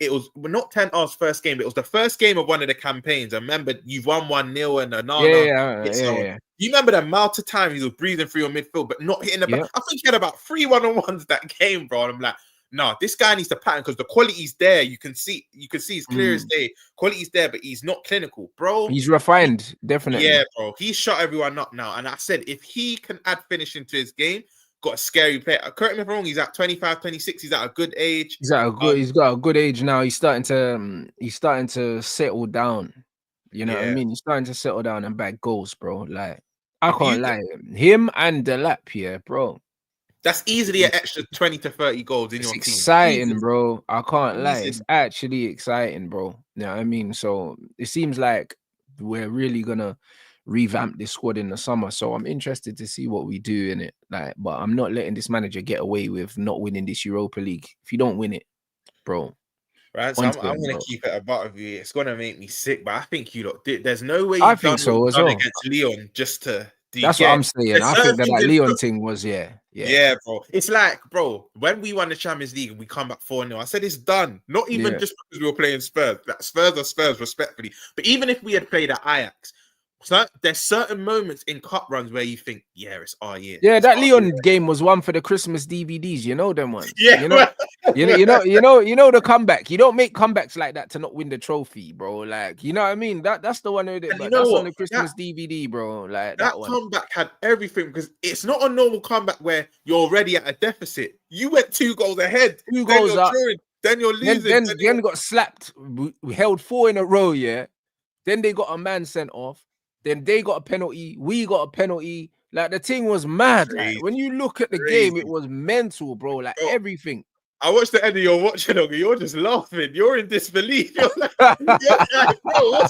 it was not Ten Hag's first game, but it was the first game of one of the campaigns. I remember you've won 1-0 and Anana. You remember the amount of time he was breathing through your midfield, but not hitting the back. I think he had about 3 1-on-1s that game, bro. And I'm like, no, this guy needs to pattern because the quality's there. You can see it's clear as day. Quality's there, but he's not clinical, bro. He's refined, definitely. Yeah, bro. He's shut everyone up now. And I said, if he can add finishing to his game, got a scary player. Correct me if I'm wrong. He's at 25, 26. He's at a good age. He's got a good age now. He's starting to settle down. You know what I mean? He's starting to settle down and bag goals, bro. Like, I can't lie. Him and Delap, bro. That's easily an extra 20 to 30 goals in your team. It's exciting, bro. I can't lie. It's actually exciting, bro. You know what I mean? So it seems like we're really gonna revamp this squad in the summer. So I'm interested to see what we do in it. Like, but I'm not letting this manager get away with not winning this Europa League. If you don't win it, bro. Right, so I'm gonna keep it about of you. It's gonna make me sick, but I think you look. There's no way I think so as well against Leon just to. That's what I'm saying. I think that Leon thing was, yeah, bro. It's like, bro, when we won the Champions League and we come back 4-0, I said it's done. Not even just because we were playing Spurs. That Spurs are Spurs, respectfully. But even if we had played at Ajax, so there's certain moments in cup runs where you think, it's our year. Yeah, that Leon game was one for the Christmas DVDs. You know them ones. Yeah, you know the comeback. You don't make comebacks like that to not win the trophy, bro. Like, you know what I mean? That's the one. That's on the Christmas DVD, bro. Like that comeback had everything, because it's not a normal comeback where you're already at a deficit. You went 2 goals ahead, 2 goals up, then you're losing. Then got slapped. We held 4 in a row. Yeah. Then they got a man sent off. Then they got a penalty. We got a penalty. Like, the thing was mad. Like, when you look at the game, it was mental, bro. Like, everything. I watched the end of your watch along. You're just laughing. You're in disbelief. You're like, bro,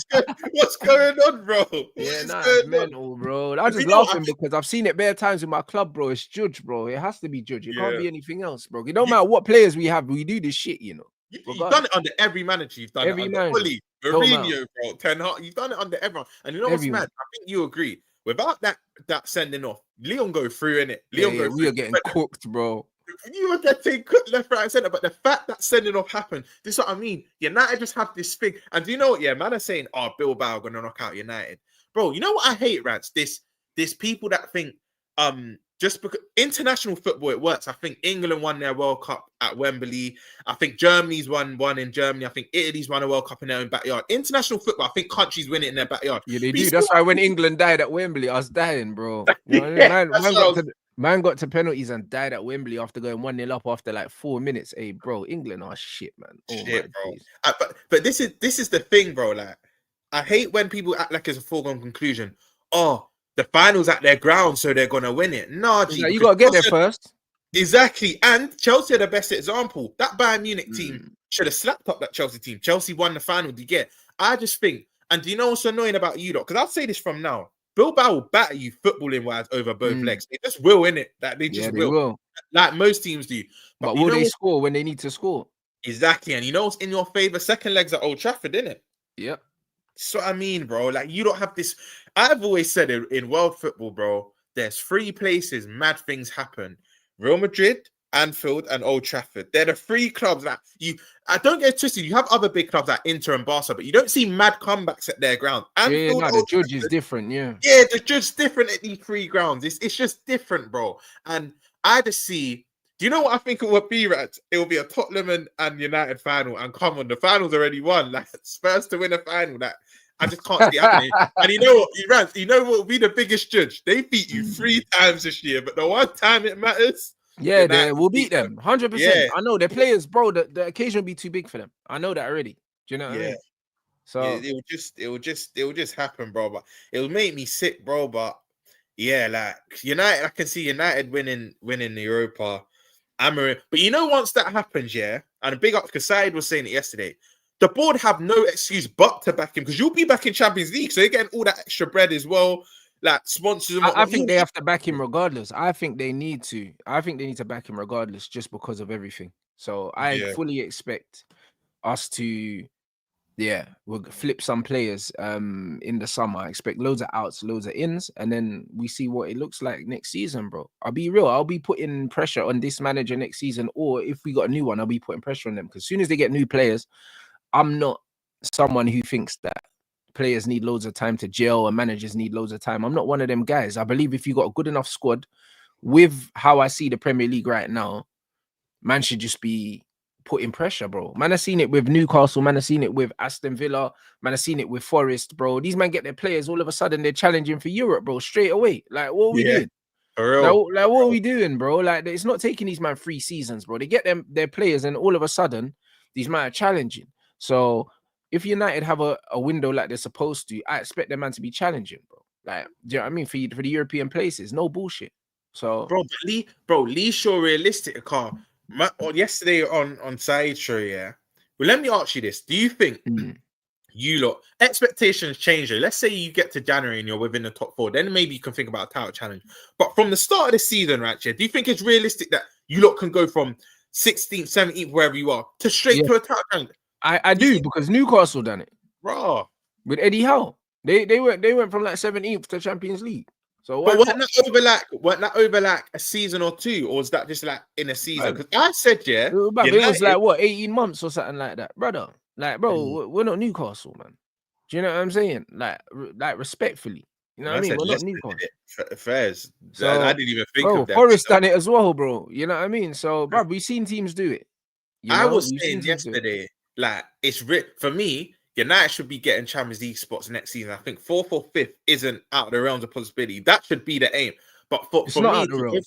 what's going on, bro? What Yeah, is nah, going it's on? mental, bro. I'm You just know what laughing because I've seen it bare times in my club, bro. It's judge, bro. It has to be judge. It can't Yeah. be anything else, bro. It don't You- matter what players we have, we do this shit, you know. You've done it under every manager. You've done Every it under manager. Oli, Don't matter. Mourinho, bro, Ten Hag. You've done it under everyone. And you know what's Everyone. mad? I think you agree. Without that sending off, Leon go through in it. Yeah, Leon yeah, go we through. are getting But cooked, bro. you were getting cooked left, right, and center. But the fact that sending off happened, this is what I mean. United just have this thing. And do you know what? Yeah, man are saying, oh, Bilbao gonna knock out United. Bro, you know what I hate, Rants? This people that think just because international football it works. I think England won their World Cup at Wembley. I think Germany's won in Germany. I think Italy's won a World Cup in their own backyard. International football, I think countries win it in their backyard. Yeah, they But do. That's why when England died at Wembley, I was dying, bro. You know what I mean? Yeah, Man got to penalties and died at Wembley after going 1-0 up after like 4 minutes. Hey, bro, England are shit, man. Oh shit, my bro. days. But this is the thing, bro. Like, I hate when people act like it's a foregone conclusion. Oh, the final's at their ground, so they're gonna win it. Nah, G, Like, you gotta get there Chelsea- first. Exactly. And Chelsea are the best example. That Bayern Munich team should have slapped up that Chelsea team. Chelsea won the final. Do you get? I just think, and do you know what's annoying about you, lot? Because I'll say this from now. Bilbao will batter you footballing wise over both legs. They just will, innit? That they just will. Like most teams do. But will they score when they need to score? Exactly. And you know what's in your favor? Second legs at Old Trafford, innit? Yep. So I mean, bro, like you don't have this. I've always said in world football, bro, there's 3 places mad things happen: Real Madrid, Anfield, and Old Trafford. They're the 3 clubs that I don't get twisted. You have other big clubs like Inter and Barca, but you don't see mad comebacks at their ground. Anfield, the judge is different. Yeah, the judge is different at these 3 grounds. It's just different, bro. And I just see. Do you know what I think it would be, Rat? It will be a Tottenham and United final. And come on, the final's already won. Like Spurs to win a final. That I just can't see happening. And you know what, Rants? You know what will be the biggest judge? They beat you 3 times this year, but the one time it matters. Yeah, we'll beat them 100%. Yeah. I know their players, bro. The occasion will be too big for them. I know that already. Do you know what I mean? So it will just happen, bro. But it will make me sick, bro. But yeah, like United, I can see United winning the Europa. Emery. But you know, once that happens, yeah, and a big up because Said was saying it yesterday, the board have no excuse but to back him because you'll be back in Champions League, so you're getting all that extra bread as well, like sponsors. And I think they have to back him regardless. I think they need to. I think they need to back him regardless, just because of everything. So I fully expect us to, we'll flip some players in the summer. I expect loads of outs, loads of ins, and then we see what it looks like next season, bro. I'll be real. I'll be putting pressure on this manager next season, or if we got a new one, I'll be putting pressure on them because as soon as they get new players, I'm not someone who thinks that players need loads of time to gel and managers need loads of time. I'm not one of them guys. I believe if you got a good enough squad, with how I see the Premier League right now, man should just be putting pressure, bro. Man, I've seen it with Newcastle. Man, I've seen it with Aston Villa. Man, I've seen it with Forest, bro. These men get their players, all of a sudden they're challenging for Europe, bro, straight away. Like, what are we doing? For real. Like, what are we doing, bro? Like, it's not taking these man 3 seasons, bro. They get their players, and all of a sudden, these men are challenging. So, if United have a window like they're supposed to, I expect them man to be challenging, bro. Like, do you know what I mean? For the European places, no bullshit. So, Lee's sure realistic, car. Yesterday on Side Show, yeah. Well, let me ask you this: do you think you lot expectations change? Let's say you get to January and you're within the top 4, then maybe you can think about a title challenge. But from the start of the season, right, do you think it's realistic that you lot can go from 16th, 17th, wherever you are, to straight to a title challenge? I do because Newcastle done it, bro. With Eddie Howe. They went from like 17th to Champions League. So but wasn't that over like a season or 2, or was that just like in a season? Because I said, it was like what 18 months or something like that, brother. Like, bro, we're not Newcastle, man. Do you know what I'm saying? Like respectfully, you know what I mean? We're not Newcastle. Fairs. So, I didn't even think of that. Forest done it as well, bro. You know what I mean? So, bro, we've seen teams do it. I was saying yesterday, like it's for me. United should be getting Champions League spots next season. I think 4th or 5th isn't out of the realms of possibility. That should be the aim. But for me,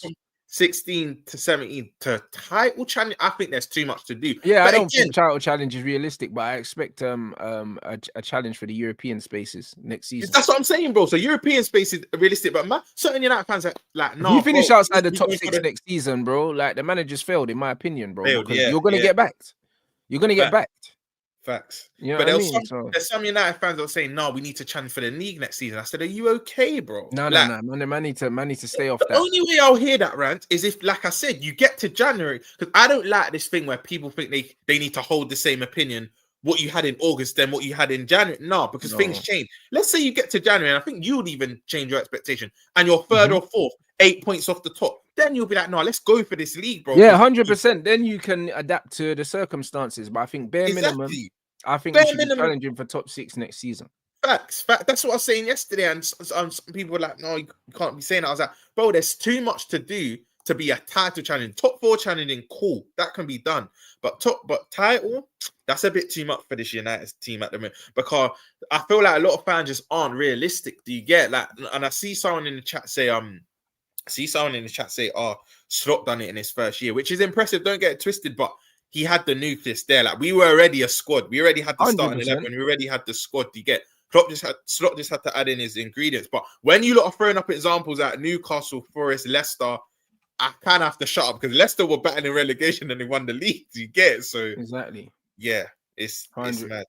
16 to 17 to title challenge. I think there's too much to do. Yeah, but I don't again, think title challenge is realistic, but I expect a challenge for the European spaces next season. that's what I'm saying, bro. So European space is realistic, but certain United fans are like, If no, you finish bro, outside the you top going 6 for the- next season, bro, like the manager's failed, in my opinion, bro. Failed, Because yeah, you're gonna yeah. get backed. You're gonna get backed. Facts. You know But what I mean? So there's some United fans that are saying, no, we need to challenge for the league next season. I said, are you okay, bro? no, Like, man need to stay off the that. only way I'll hear that rant is if, like I said, you get to January. Because I don't like this thing where people think they need to hold the same opinion what you had in August than what you had in January. No, because things change. Let's say you get to January, and I think you would even change your expectation, and you're third or fourth, 8 points off the top. Then you'll be like, no, let's go for this league, bro. Yeah, 100%. Then you can adapt to the circumstances. But I think bare minimum, I think we should be challenging for top 6 next season. Facts. That's what I was saying yesterday, and some people were like, "No, you can't be saying that." I was like, "Bro, there's too much to do to be a title challenge. Top 4 challenging, cool, that can be done. But title, that's a bit too much for this United team at the moment, because I feel like a lot of fans just aren't realistic. Do you get like? And I see someone in the chat say, "Oh, Slot done it in his first year," which is impressive. Don't get it twisted, but he had the nucleus there. Like, we were already a squad. We already had the starting 11. We already had the squad. Do you get? Slot just had to add in his ingredients. But when you lot are throwing up examples at Newcastle, Forest, Leicester, I kind of have to shut up, because Leicester were battling relegation and they won the league. Do you get it? So exactly, yeah, it's mad.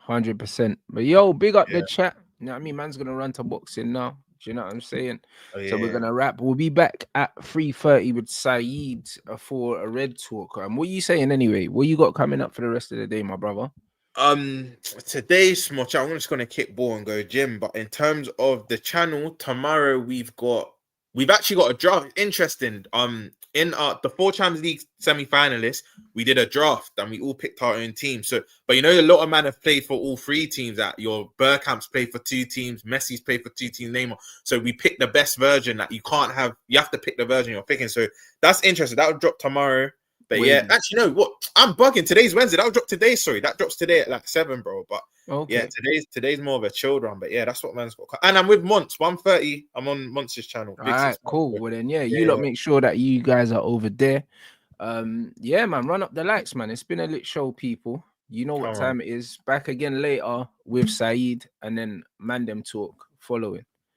100%. But yo, big up the chat. You know what I mean? Man's gonna run to boxing now. Do you know what I'm saying? So we're gonna wrap. We'll be back at 3:30 with Saeed for a red talk. What are you saying anyway? What you got coming up for the rest of the day, my brother? Today's small chat. I'm just gonna kick ball and go gym. But in terms of the channel, tomorrow we've actually got a draft. Interesting. In the 4 Champions League semi-finalists, we did a draft and we all picked our own team. So, but you know, a lot of men have played for all 3 teams. That your Bergkamp's played for 2 teams, Messi's played for 2 teams, Neymar. So we picked the best version. That you can't have. You have to pick the version you're picking. So that's interesting. That will drop tomorrow. But yeah, actually, no. What? I'm bugging. Today's Wednesday. That'll drop today. Sorry, that drops today at like 7, bro. But yeah, today's more of a chilled one. But yeah, that's what man's got. And I'm with Monts 1:30. I'm on Monts' channel. All right, cool. Well then, you lot make sure that you guys are over there. Yeah, man, run up the likes, man. It's been a lit show, people. You know what time it is. Back again later with Saeed, and then Mandem Talk following.